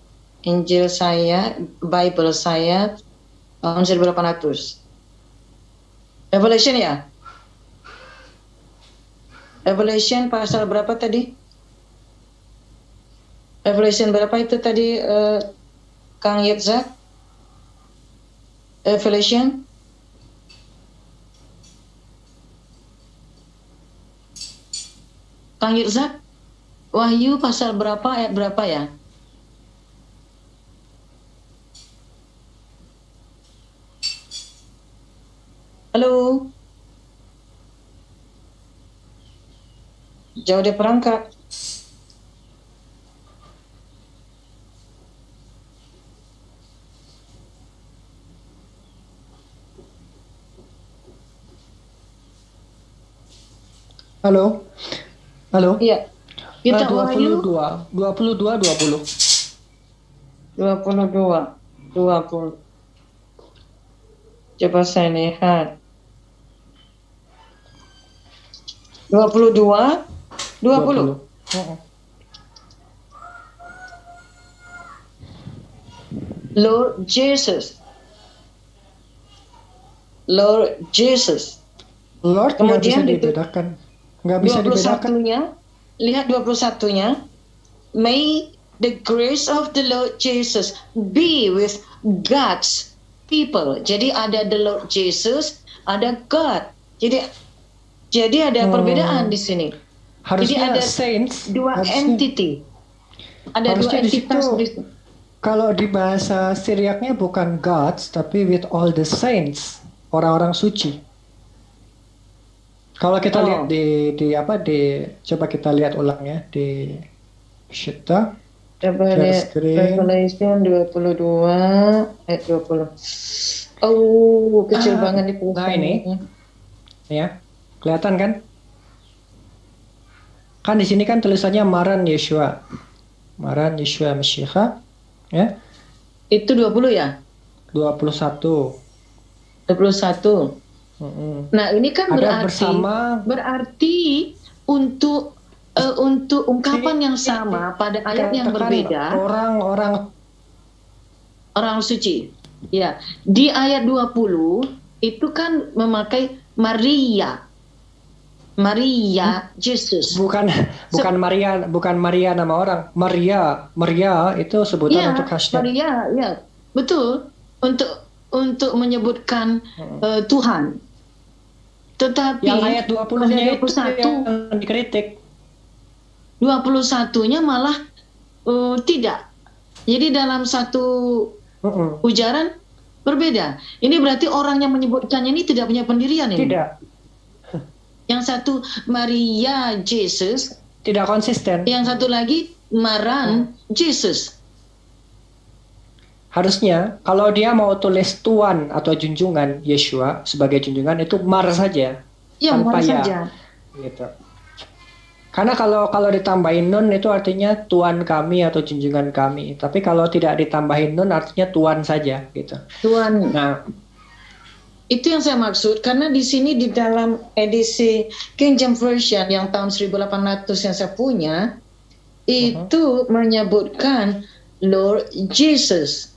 Injil saya, Bible saya tahun 1800. Revelation ya? Revelation pasal berapa tadi? Revelation berapa itu tadi Kang Yetzak? Revelation? Kang Yetzak? Wahyu pasal berapa, ayat berapa ya? Halo? Jauh dia perangkat. Halo? Iya. Kita 22 20. 20. Coba saya lihat. 20. Lord Jesus. Lord Kemudian nggak bisa dibedakan. Nggak bisa dibedakan. 21-nya, lihat 21-nya. May the grace of the Lord Jesus be with God's people. Jadi ada the Lord Jesus, ada God. Jadi ada perbedaan di sini. Harusnya Jadi ada saints, dua entity. Ada dua entitas di situ. Kalau di bahasa Syriaknya bukan gods, tapi with all the saints, orang-orang suci. Kalau kita lihat coba kita lihat ulang ya di Shita. Revelation 22 ayat 20. Oh, kecil banget di Nah ini, ya, kelihatan kan? Kan di sini kan tulisannya Maran Yeshua Mashiach, ya? Itu 20 ya? 21. Nah ini kan berarti untuk ungkapan yang sama pada ayat yang berbeda. Orang suci. Ya, di ayat 20 itu kan memakai Maria Jesus. Bukan Maria nama orang. Maria itu sebutan untuk Hashem. Maria, ya, betul. Untuk menyebutkan Tuhan. Tetapi yang ayat 20-nya itu yang dikritik. 21-nya malah tidak. Jadi dalam satu ujaran berbeda. Ini berarti orang yang menyebutkannya ini tidak punya pendirian ini. Tidak. Yang satu Maria Jesus, tidak konsisten. Yang satu lagi Maran Jesus. Harusnya kalau dia mau tulis Tuan atau junjungan Yeshua sebagai junjungan itu Mar saja. Ya, tanpa Mar ya. saja. Gitu. Karena kalau ditambahin nun itu artinya Tuan kami atau junjungan kami. Tapi kalau tidak ditambahin nun artinya Tuan saja gitu. Tuan. Nah, itu yang saya maksud, karena di sini di dalam edisi King James Version yang tahun 1800 yang saya punya, itu menyebutkan Lord Jesus.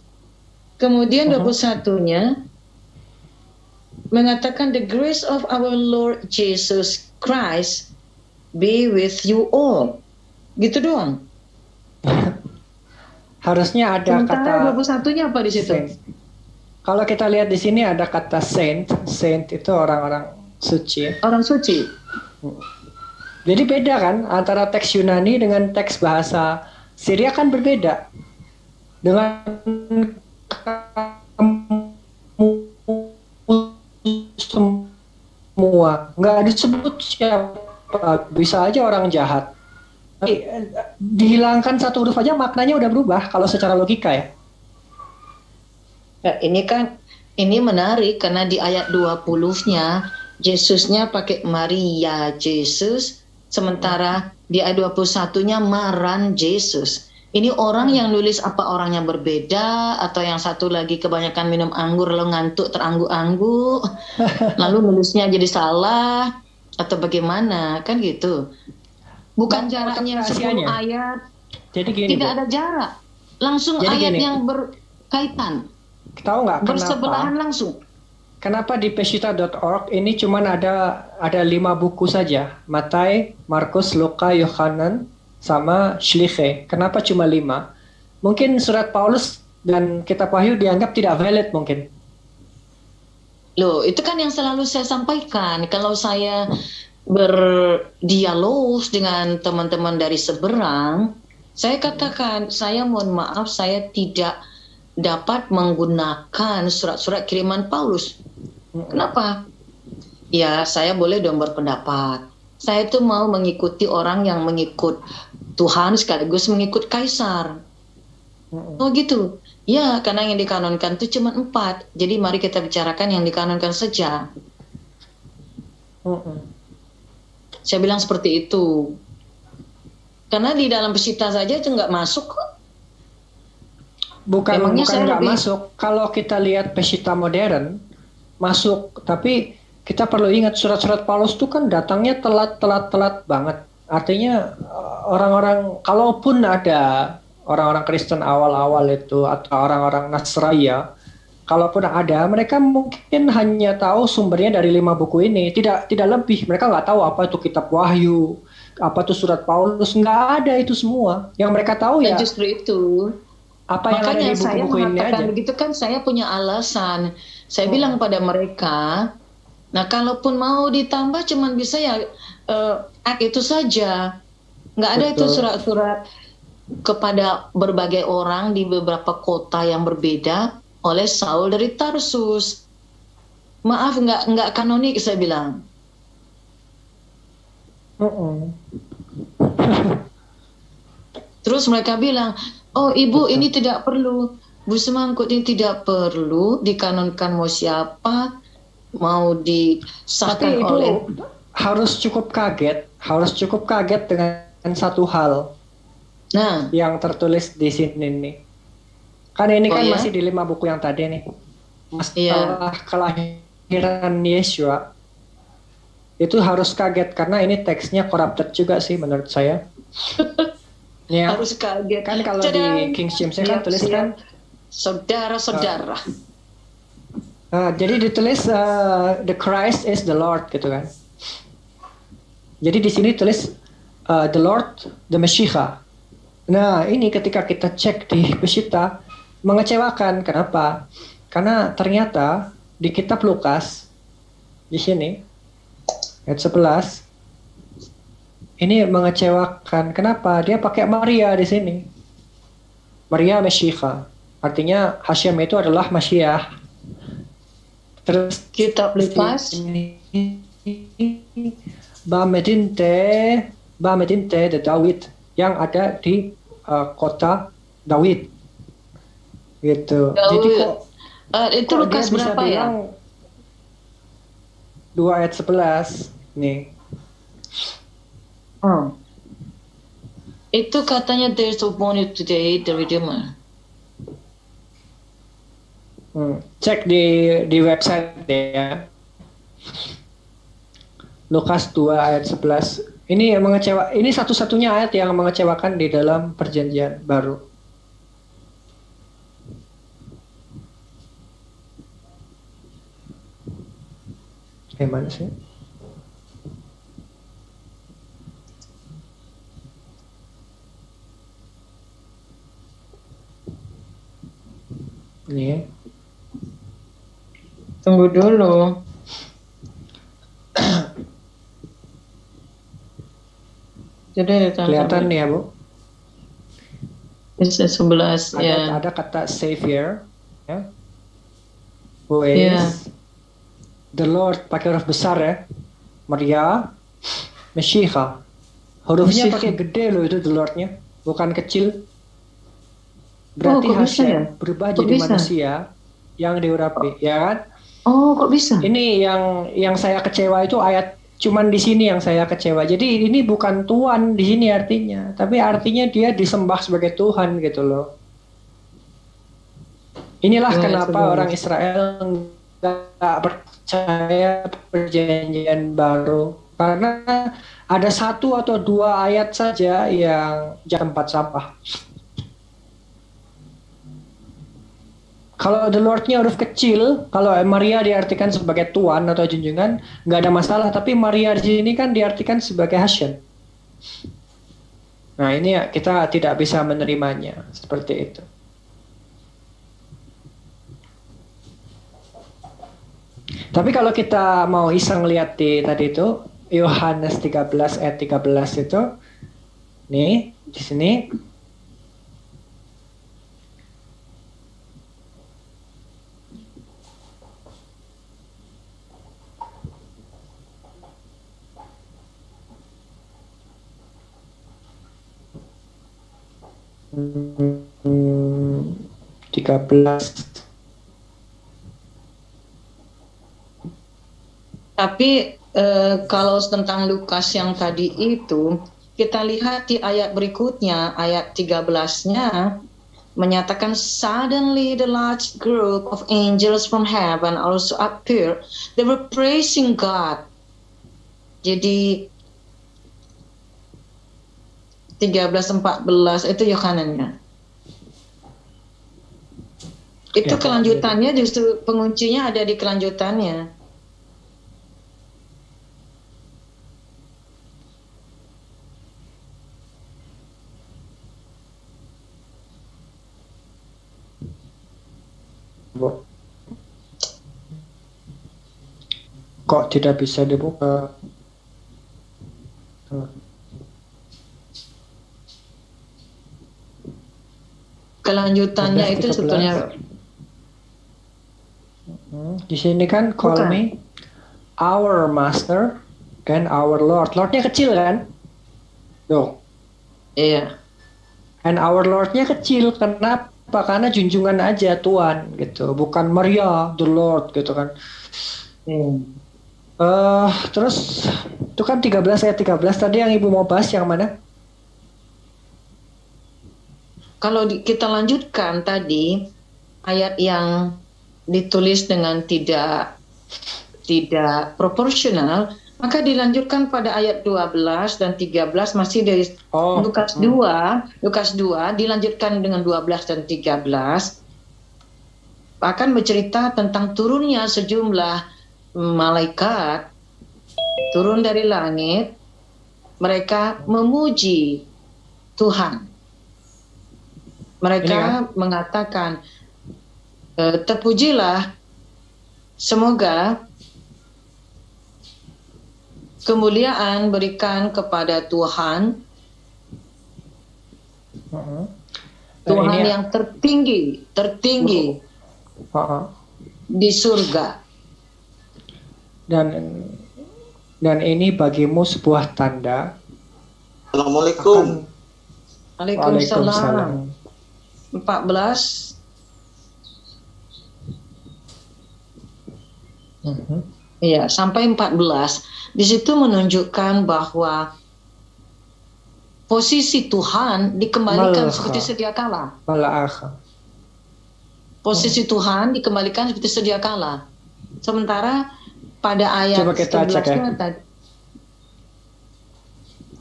Kemudian 21-nya mengatakan the grace of our Lord Jesus Christ be with you all. Gitu doang. Harusnya ada sementara kata 21-nya apa di situ? Saint. Kalau kita lihat di sini ada kata saint. Saint itu orang-orang suci. Orang suci. Jadi beda kan antara teks Yunani dengan teks bahasa Syria kan berbeda. Dengan semua nggak disebut siapa, bisa aja orang jahat. Tapi dihilangkan satu huruf aja maknanya udah berubah kalau secara logika ya. Nah, ini menarik karena di ayat 20-nya Yesusnya pakai Maria Jesus, sementara di ayat 21-nya Maran Jesus. Ini orang yang nulis apa orang yang berbeda, atau yang satu lagi kebanyakan minum anggur lalu ngantuk terangguk-angguk, lalu nulisnya jadi salah, atau bagaimana, kan gitu. Bukan jaraknya 10 ayat, jadi gini, tidak ada jarak, langsung jadi ayat gini, yang berkaitan, tahu nggak bersebelahan langsung. Kenapa di pesita.org ini cuma ada 5 buku saja, Matai, Markus, Luka, Yohanan, sama Shliche. Kenapa cuma 5? Mungkin surat Paulus dan kitab Wahyu dianggap tidak valid mungkin. Loh, itu kan yang selalu saya sampaikan. Kalau saya berdialog dengan teman-teman dari seberang, saya katakan, saya mohon maaf, saya tidak dapat menggunakan surat-surat kiriman Paulus. Kenapa? Ya, saya boleh dong berpendapat. Saya itu mau mengikuti orang yang mengikut Tuhan sekaligus mengikut kaisar. Oh gitu. Ya, karena yang dikanonkan itu cuma 4. Jadi mari kita bicarakan yang dikanonkan saja. Saya bilang seperti itu. Karena di dalam pesita saja itu nggak masuk kok. Bukan nggak masuk. Kalau kita lihat pesita modern, masuk. Tapi kita perlu ingat surat-surat Paulus itu kan datangnya telat banget. Artinya orang-orang, kalaupun ada orang-orang Kristen awal-awal itu atau orang-orang Nasrani, kalaupun ada, mereka mungkin hanya tahu sumbernya dari 5 buku ini, tidak lebih. Mereka nggak tahu apa itu kitab Wahyu, apa itu surat Paulus, nggak ada itu semua. Yang mereka tahu ya justru itu. Apa yang ada di buku-buku ini aja. Begitu kan saya punya alasan. Saya bilang pada mereka, nah kalaupun mau ditambah cuman bisa ya itu saja. Nggak ada itu surat-surat kepada berbagai orang di beberapa kota yang berbeda oleh Saul dari Tarsus. Maaf, nggak kanonik, saya bilang. Terus mereka bilang, oh ibu ini tidak perlu, Bu Semangkut ini tidak perlu dikanonkan mau siapa, mau disahkan oleh. Harus cukup kaget dengan satu hal. Nah, yang tertulis di sini nih. Kan ini kan masih di 5 buku yang tadi nih. Masalah kelahiran Yeshua. Itu harus kaget karena ini teksnya corrupted juga sih menurut saya. Ya, harus kaget. Kan kalau di King James kan tuliskan saudara-saudara. Jadi ditulis the Christ is the Lord gitu kan. Jadi di sini tulis the Lord, the Messiah. Nah, ini ketika kita cek di Pesita mengecewakan. Kenapa? Karena ternyata di kitab Lukas di sini ayat 11 ini mengecewakan. Kenapa? Dia pakai Maria di sini. Maria Messiah. Artinya Hashem itu adalah Mesias. Terus kitab Lukas Bamedinte de Daud yang ada di kota Daud gitu. Jadi itu Lukas berapa ya? 2 ayat 11 nih. Itu katanya there's a born today the Redeemer. Cek di website ya. Lukas 2 ayat 11. Ini ini satu-satunya ayat yang mengecewakan di dalam perjanjian baru. Gimana sih? Ini. Tunggu dulu. Jadi kelihatan nih ya Bu. 11 ya. Ada kata Savior, ya. Who is the Lord pakai huruf besar ya. Maria, Meshicha. Hurufnya pakai gede loh itu the Lordnya, bukan kecil. Berarti Hashem berubah jadi manusia yang diurapi, ya kan? Oh, kok bisa? Ini yang saya kecewa itu ayat. Cuman di sini yang saya kecewa. Jadi ini bukan Tuhan di sini artinya, tapi artinya dia disembah sebagai Tuhan gitu loh. Inilah kenapa orang Israel nggak percaya perjanjian baru, karena ada 1 atau 2 ayat saja yang tempat sampah. Kalau the Lord-nya huruf kecil, kalau Maria diartikan sebagai Tuhan atau junjungan, nggak ada masalah. Tapi Maria di sini kan diartikan sebagai Hashem. Nah ini ya, kita tidak bisa menerimanya seperti itu. Tapi kalau kita mau iseng lihat tadi itu, Yohanes 13 ayat 13 itu, nih di sini. Hmm, 13. Tapi kalau tentang Lukas yang tadi itu, kita lihat di ayat berikutnya, ayat 13-nya menyatakan suddenly the large group of angels from heaven also appeared. They were praising God. Jadi 13-14 itu Yohanannya. Itu kelanjutannya, justru penguncinya ada di kelanjutannya. Kok tidak bisa dibuka? Kelanjutannya itu sebetulnya di sini kan call me our master kan, our Lord. Lordnya kecil kan? Tuh. Iya. And our Lordnya kecil, kenapa? Karena junjungan aja Tuhan gitu, bukan Maria the Lord gitu kan. Terus itu kan 13 ayat 13 tadi yang Ibu mau bahas yang mana? Kalau kita lanjutkan tadi ayat yang ditulis dengan tidak proporsional, maka dilanjutkan pada ayat 12 dan 13 masih dari Lukas 2 dilanjutkan dengan 12 dan 13 akan bercerita tentang turunnya sejumlah malaikat turun dari langit, mereka memuji Tuhan. Mereka mengatakan, terpujilah, semoga kemuliaan berikan kepada Tuhan, Tuhan yang tertinggi di surga. Dan Dan ini bagimu sebuah tanda. Assalamualaikum. Waalaikumsalam. 14. Iya, sampai 14. Di situ menunjukkan bahwa posisi Tuhan dikembalikan seperti sedia kala. Posisi Tuhan dikembalikan seperti sedia kala. Sementara pada ayat 11 tadi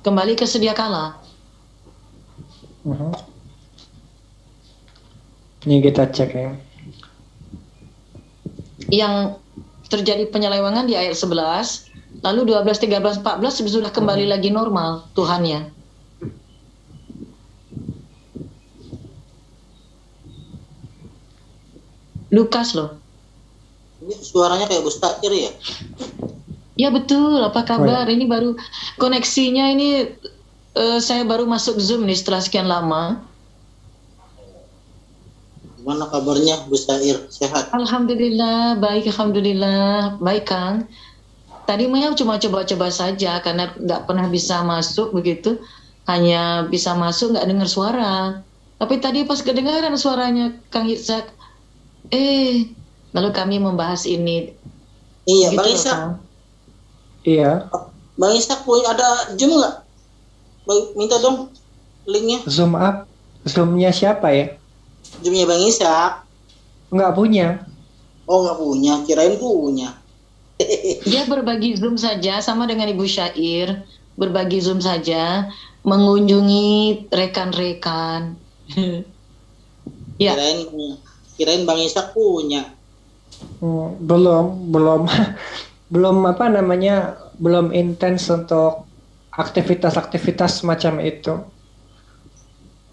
kembali ke sedia kala. Ini kita cek ya. Yang terjadi penyelewengan di ayat 11, lalu 12, 13, 14 sudah kembali lagi normal Tuhannya. Lukas loh. Ini suaranya kayak Bustakir ya? Ya betul, apa kabar? Ini baru koneksinya ini saya baru masuk Zoom nih setelah sekian lama. Gimana kabarnya Bustakir? Sehat? Alhamdulillah, baik alhamdulillah. Baik Kang. Tadi Maya cuma coba-coba saja karena nggak pernah bisa masuk begitu. Hanya bisa masuk nggak dengar suara. Tapi tadi pas kedengaran suaranya Kang Itzak, lalu kami membahas ini. Iya, gitu Bang Isak. Iya. Bang Isak ada Zoom nggak? Minta dong linknya. Zoom up. Zoomnya siapa ya? Zoomnya Bang Isak. Nggak punya. Oh nggak punya, kirain punya. Dia berbagi Zoom saja sama dengan Ibu Syair. Berbagi Zoom saja, mengunjungi rekan-rekan. Ya. Kirain Bang Isak punya. Belum apa namanya, belum intens untuk aktivitas-aktivitas semacam itu.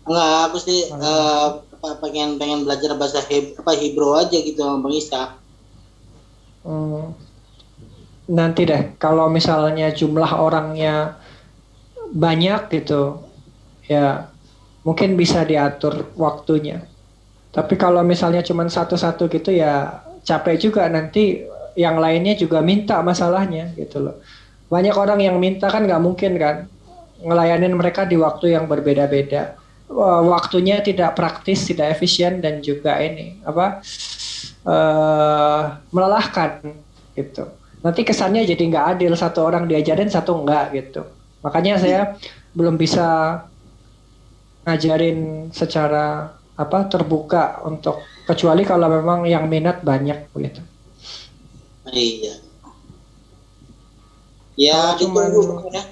Enggak, aku sih pengen belajar bahasa Hebrew aja gitu sama Bang Isak. Nanti deh, kalau misalnya jumlah orangnya banyak gitu, ya mungkin bisa diatur waktunya. Tapi kalau misalnya cuma satu-satu gitu ya capek juga, nanti yang lainnya juga minta masalahnya gitu loh. Banyak orang yang minta kan, nggak mungkin kan ngelayanin mereka di waktu yang berbeda-beda. Waktunya tidak praktis, tidak efisien, dan juga ini melelahkan gitu. Nanti kesannya jadi nggak adil, satu orang diajarin satu enggak gitu. Makanya saya belum bisa ngajarin secara terbuka, untuk kecuali kalau memang yang minat banyak begitu. Iya. Ya, ditunggu ya.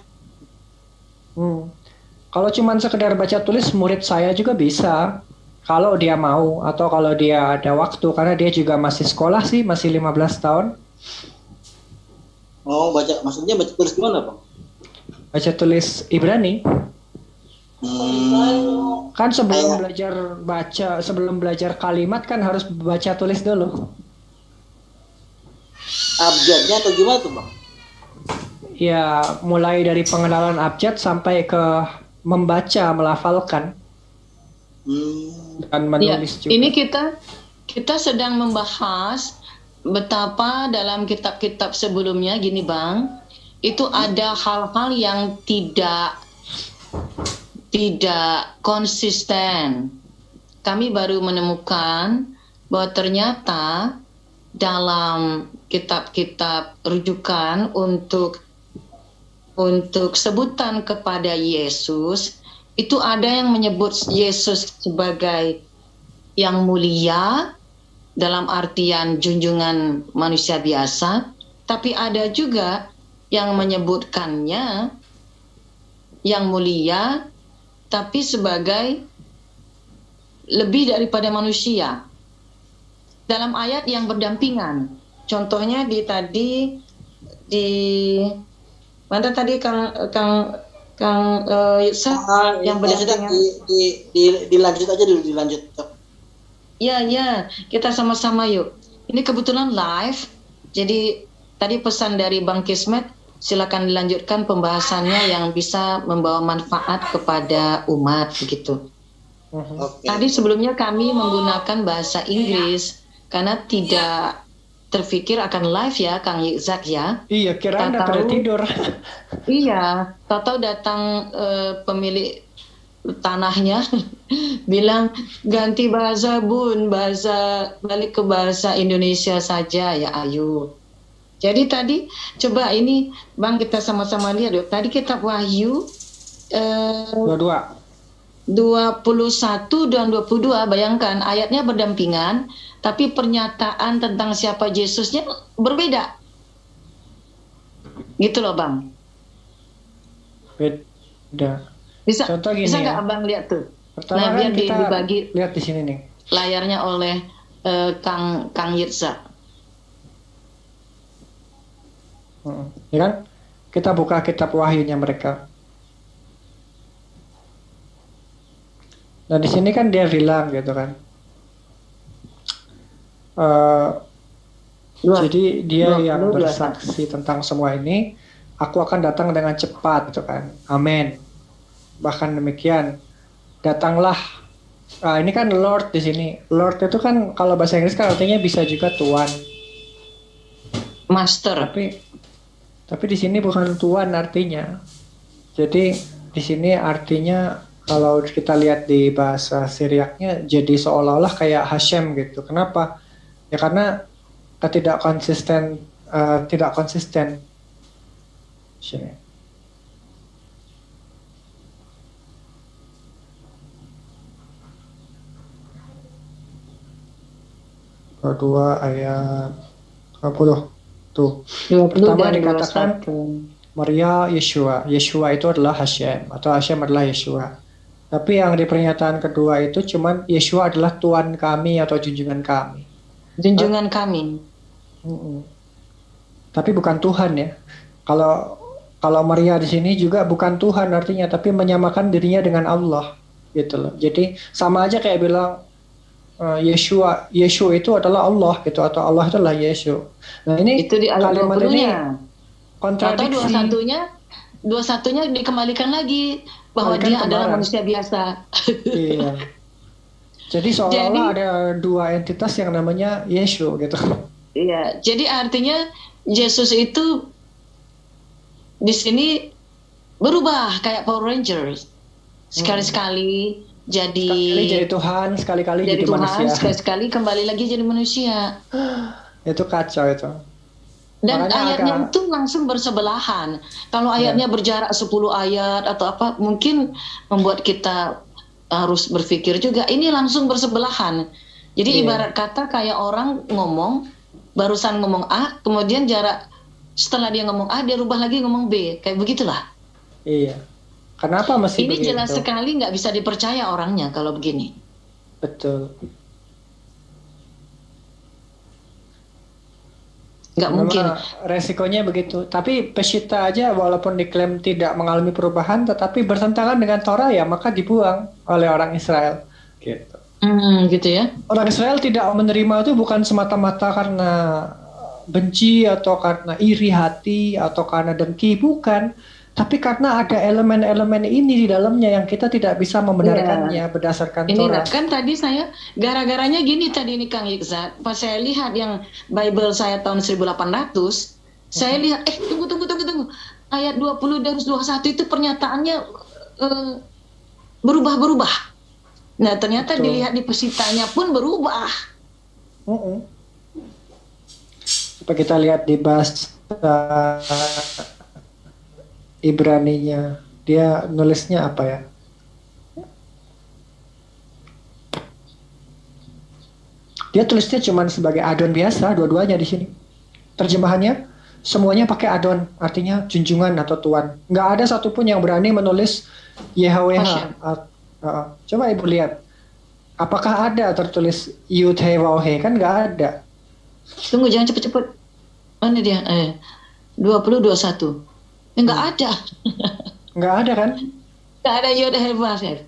Kalau cuman sekedar baca tulis, murid saya juga bisa. Kalau dia mau atau kalau dia ada waktu, karena dia juga masih sekolah sih, masih 15 tahun. Oh, maksudnya baca tulis gimana, Bang? Baca tulis Ibrani. Kan sebelum belajar kalimat kan harus baca tulis dulu. Abjadnya atau gimana tuh, Bang? Ya, mulai dari pengenalan abjad sampai ke membaca, melafalkan. Dan menulis juga. Ini kita sedang membahas betapa dalam kitab-kitab sebelumnya gini Bang, itu ada hal-hal yang tidak konsisten. Kami baru menemukan bahwa ternyata dalam kitab-kitab rujukan untuk sebutan kepada Yesus, itu ada yang menyebut Yesus sebagai yang mulia dalam artian junjungan manusia biasa, tapi ada juga yang menyebutkannya yang mulia tapi sebagai lebih daripada manusia dalam ayat yang berdampingan. Contohnya di mana tadi Kang yang berdampingan. Dilanjut aja dulu, dilanjut. Ya, kita sama-sama yuk. Ini kebetulan live, jadi tadi pesan dari Bang Kismet, silakan dilanjutkan pembahasannya yang bisa membawa manfaat kepada umat begitu. Okay. Tadi sebelumnya kami menggunakan bahasa Inggris karena tidak terfikir akan live ya, Kang Yizak ya. Iya, kirain udah pada tidur. Iya, tahu datang pemilik tanahnya bilang ganti bahasa Bun, balik ke bahasa Indonesia saja ya, ayo. Jadi tadi coba ini Bang kita sama-sama lihat yuk. Tadi kitab Wahyu 22. 21 dan 22, bayangkan ayatnya berdampingan, tapi pernyataan tentang siapa Yesusnya berbeda. Gitu loh Bang. Beda. Bisa Bisa nggak Abang lihat tuh? Pertama biar kita dibagi lihat di sini nih. layarnya oleh Kang Yirsa. Ya kan? Kita buka kitab Wahyunya mereka. Nah di sini kan dia bilang gitu kan. Jadi dia yang bersaksi tentang semua ini, aku akan datang dengan cepat gitu kan. Amin. Bahkan demikian, datanglah. Ini kan Lord di sini. Lord itu kan kalau bahasa Inggris kan artinya bisa juga Tuhan. Master. Tapi di sini bukan Tuhan artinya. Jadi di sini artinya kalau kita lihat di bahasa Syriaknya jadi seolah-olah kayak Hashem gitu. Kenapa? Ya karena tidak konsisten. Sini. Kedua ayat 20 tuh. 20 pertama dan dikatakan 21. Maria Yeshua. Yeshua itu adalah Hashem atau Hashem adalah Yeshua. Tapi yang di pernyataan kedua itu cuman Yeshua adalah Tuhan kami atau junjungan kami. Junjungan kami. Tapi bukan Tuhan ya. Kalau Maria di sini juga bukan Tuhan artinya, tapi menyamakan dirinya dengan Allah gitu loh. Jadi sama aja kayak bilang Yeshua itu adalah Allah gitu, atau Allah itu adalah Yesus. Nah ini itu di ayat 20-nya. Kontradiksi. Atau 21-nya dikembalikan lagi bahwa dia adalah manusia biasa. Iya. Jadi seolah-olah ada dua entitas yang namanya Yesus gitu. Iya, jadi artinya Yesus itu di sini berubah kayak Power Rangers. Sekali-sekali jadi Tuhan, sekali-kali jadi Tuhan, manusia. sekali-sekali kembali lagi jadi manusia. Itu kacau itu. Dan ayatnya itu langsung bersebelahan. Kalau ayatnya berjarak 10 ayat atau apa, mungkin membuat kita harus berpikir juga ini langsung bersebelahan. Jadi ibarat kata kayak orang ngomong, barusan ngomong A, kemudian jarak setelah dia ngomong A, dia rubah lagi ngomong B. Kayak begitulah. Iya. Kenapa masih ini begitu? Jelas sekali nggak bisa dipercaya orangnya kalau begini. Betul. Nggak mungkin. Resikonya begitu. Tapi Peshitta aja walaupun diklaim tidak mengalami perubahan, tetapi bertentangan dengan Torah ya, maka dibuang oleh orang Israel. Gitu. Gitu ya. Orang Israel tidak menerima itu bukan semata-mata karena benci atau karena iri hati atau karena dengki, bukan. Tapi karena ada elemen-elemen ini di dalamnya yang kita tidak bisa membenarkannya berdasarkan Torah. Ini kan tadi saya gara-garanya gini tadi ini Kang Yikzat, pas saya lihat yang Bible saya tahun 1800, saya lihat tunggu. Ayat 20 dan 21 itu pernyataannya berubah-berubah. Nah, ternyata dilihat di Peshittanya pun berubah. Coba kita lihat di bahasa Ibraninya, dia nulisnya apa ya? Dia tulisnya cuma sebagai adon biasa, dua-duanya di sini. Terjemahannya semuanya pakai adon, artinya junjungan atau tuan. Nggak ada satupun yang berani menulis YHWH. Coba ibu lihat, apakah ada tertulis Yud He Waw He? Kan nggak ada. Tunggu, jangan cepet-cepet. Mana dia? 20-21. Nggak ada. Nggak ada kan? Nggak ada Yod He Waw He.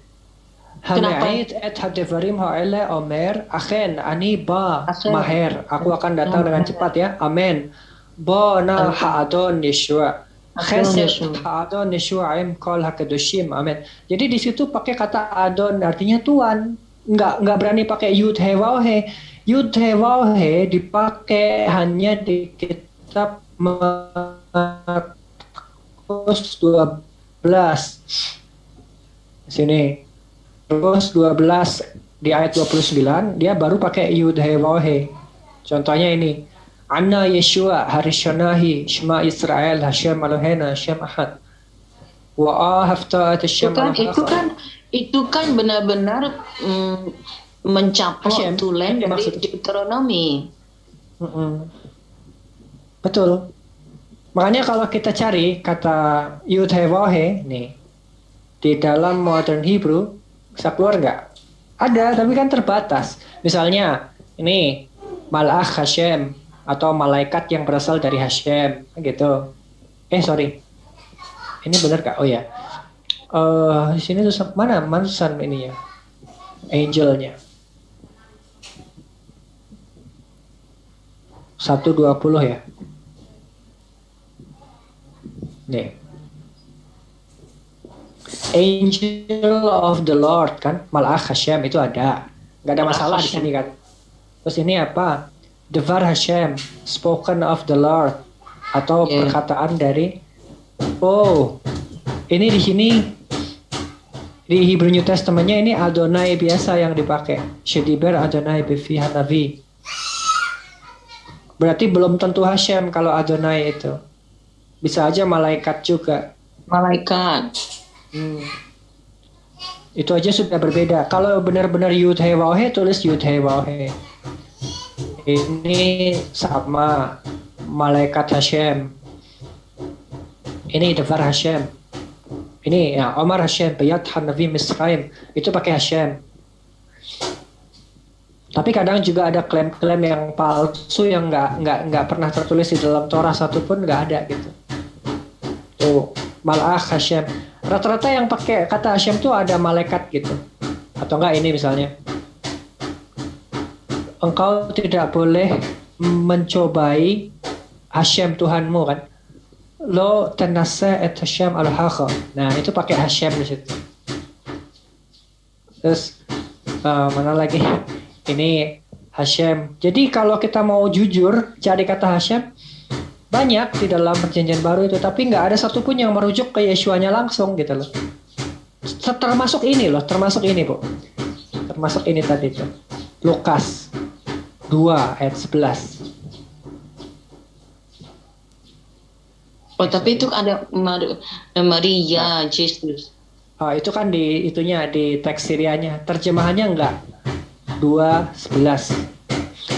Hamait et hadevarim ha'ele omer achen ani ba maher. Aku akan datang dengan cepat ya. Amin. Ba na ha'adon Yeshua. Chesed ha'adon Yeshua im kol hakadoshim. Amin. Jadi di situ pakai kata adon artinya tuan. Nggak berani pakai Yud He Waw He. Yud He Waw He dipakai hanya di kitab Markus 12 sini. Terus 12 di ayat 29 dia baru pakai Yud He Waw He. Contohnya ini, Anna Yeshua Harishanahi Shema Israel Hashem Elohena Hashem Ahad. Wa hafta Hashem itu kan benar-benar mencaplok tulen dari Deuteronomi. Betul. Makanya kalau kita cari kata Yud He Waw He nih di dalam modern Hebrew bisa keluar nggak? Ada, tapi kan terbatas. Misalnya ini Malach Hashem atau malaikat yang berasal dari Hashem, gitu. Sorry, ini benar kak? Oh ya, di sini tuh mana mansusan ini ya, angelnya 1:20 ya. Nih. Angel of the Lord kan, Malach Hashem itu ada, nggak ada masalah di sini kan. Terus ini apa? Devar Hashem, spoken of the Lord, atau perkataan dari. Oh, ini di sini di Hebrew New Testamentnya ini Adonai biasa yang dipakai. Shediber Adonai befi hanavi. Berarti belum tentu Hashem kalau Adonai itu. Bisa aja malaikat juga. Malaikat. Itu aja sudah berbeda. Kalau benar-benar Yud He Waw He tulis Yud He Waw He. Ini sama malaikat Hashem. Ini Devar Hashem. Ini ya Omar Hashem Bayat Hanavi Misraim. Itu pakai Hashem. Tapi kadang juga ada klaim-klaim yang palsu yang nggak pernah tertulis di dalam Torah satupun, nggak ada gitu. Tuh Malach Hashem. Rata-rata yang pakai kata Hashem tuh ada malaikat gitu. Atau enggak ini misalnya, engkau tidak boleh mencobai Hashem Tuhanmu kan. Lo tenase et Hashem al-Hakha. Nah itu pakai Hashem di situ. Terus mana lagi? Ini Hashem. Jadi kalau kita mau jujur cari kata Hashem, banyak di dalam perjanjian baru itu, tapi nggak ada satupun yang merujuk ke Yeshuanya langsung gitu loh. Termasuk ini Bu. Termasuk ini tadi tuh. Lukas 2 ayat 11. Oh, tapi itu ada Maria, Jesus. Oh, itu kan di itunya di teks Sirianya. Terjemahannya enggak. 2:11.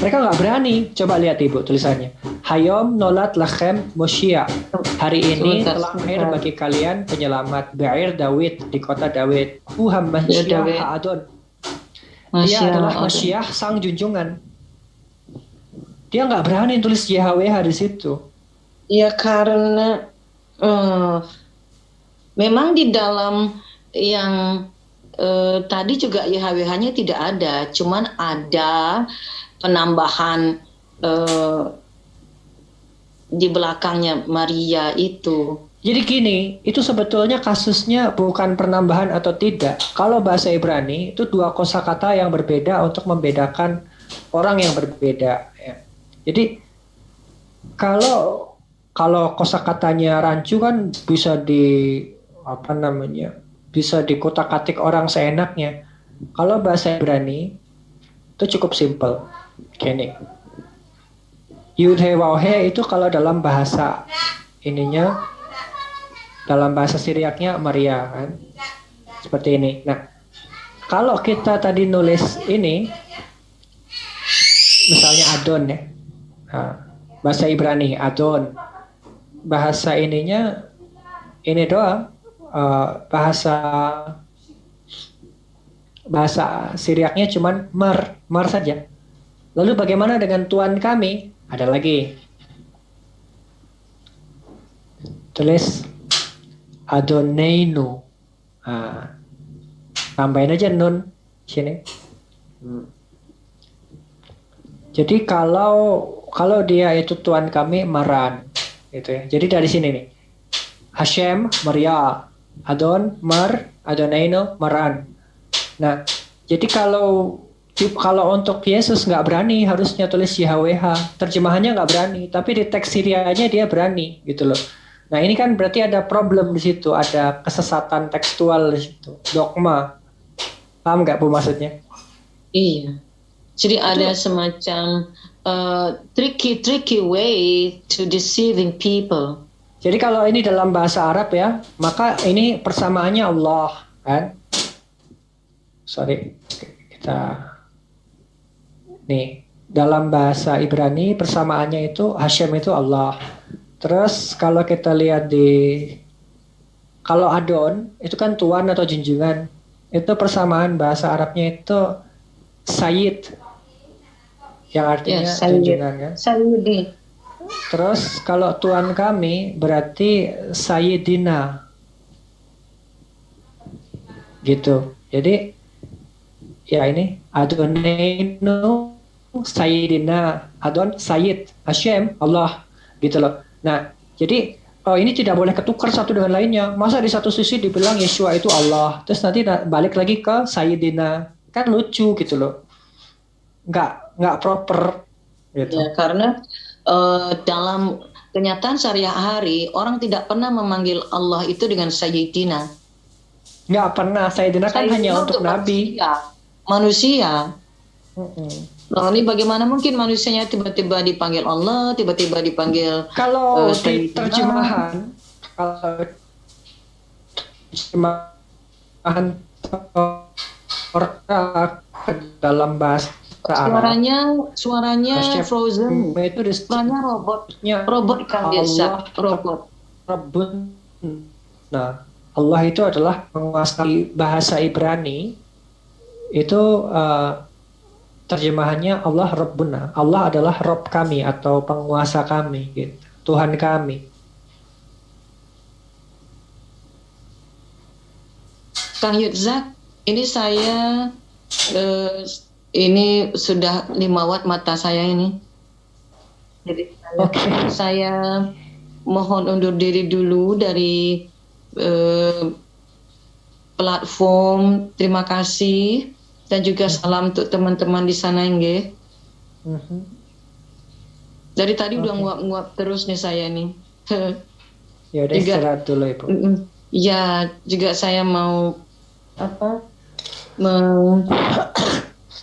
Mereka nggak berani. Coba lihat Ibu tulisannya. Hayom nolat lachem Moshia. Hari ini telah lahir bagi kalian penyelamat Ba'ir Dawid di kota Dawid. Mashiach Ha'adon. Dia adalah Mashiach sang junjungan. Dia nggak berani tulis YHWH di situ. Ya karena memang di dalam yang tadi juga YHWH-nya tidak ada, cuman ada penambahan di belakangnya Maria itu. Jadi gini, itu sebetulnya kasusnya bukan penambahan atau tidak. Kalau bahasa Ibrani itu dua kosakata yang berbeda untuk membedakan orang yang berbeda. Ya. Jadi kalau kosakatanya rancu kan bisa bisa dikotak-katik orang seenaknya. Kalau bahasa Ibrani itu cukup simple. Gini. Yud He Waw He itu kalau dalam bahasa ininya, dalam bahasa Siriaknya Maria kan, seperti ini. Nah, kalau kita tadi nulis ini, misalnya Adon ya, bahasa Ibrani Adon, bahasa ininya ini doang, bahasa Siriaknya cuman Mar saja. Lalu bagaimana dengan Tuhan kami? Ada lagi. Tulis Adoneinu. Tambahin aja nun sini. Jadi kalau dia itu Tuhan kami Maran, gitu ya. Jadi dari sini nih. Hashem Maria, Adon Mar, Adoneinu Maran. Nah, jadi kalau Kalau untuk Yesus nggak berani, harusnya tulis YHWH. Terjemahannya nggak berani, tapi di teks Syrianya dia berani gitu loh. Nah ini kan berarti ada problem di situ, ada kesesatan tekstual di situ, dogma. Paham nggak Bu maksudnya? Iya. Jadi ada semacam tricky way to deceiving people. Jadi kalau ini dalam bahasa Arab ya, maka ini persamaannya Allah kan? Sorry, kita nih dalam bahasa Ibrani persamaannya itu Hashem itu Allah. Terus kalau kita lihat kalau Adon itu kan Tuhan atau junjungan, itu persamaan bahasa Arabnya itu Sayyid, yang artinya junjungan kan. Sayyidi. Terus kalau Tuhan kami berarti Sayyidina, gitu. Jadi ya ini Adonainu Sayyidina, Adon Sayyid, Hashem Allah, gitu loh. Nah jadi ini tidak boleh ketukar satu dengan lainnya. Masa di satu sisi dibilang Yeshua itu Allah, terus nanti balik lagi ke Sayyidina, kan lucu gitu loh, nggak proper gitu. Ya, karena dalam kenyataan sehari-hari orang tidak pernah memanggil Allah itu dengan Sayyidina. Nggak pernah. Sayyidina kan hanya untuk Nabi. Manusia. Nah ini bagaimana mungkin manusianya tiba-tiba dipanggil Allah, tiba-tiba dipanggil kalau di terjemahan, dalam bahasa suaranya frozen. Itu suaranya robot kan biasa, robot. Nah, Allah itu adalah menguasai bahasa Ibrani. Itu terjemahannya Allah Rabbuna. Allah adalah Rob kami atau penguasa kami, gitu. Tuhan kami. Kang Yutzak, ini saya ini sudah 5 watt mata saya ini. Jadi saya mohon undur diri dulu dari platform. Terima kasih dan juga salam untuk teman-teman di sana nggih. Dari tadi udah nguap-nguap terus nih saya nih. Ya udah istirahat dulu Ibu. Ya, juga saya mau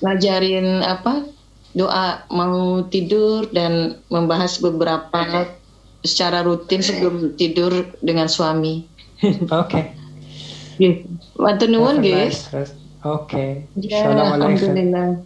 ngajarin doa mau tidur dan membahas beberapa secara rutin sebelum tidur dengan suami. Oke. Matur nuwun nggih. Oke. Ya, alhamdulillah.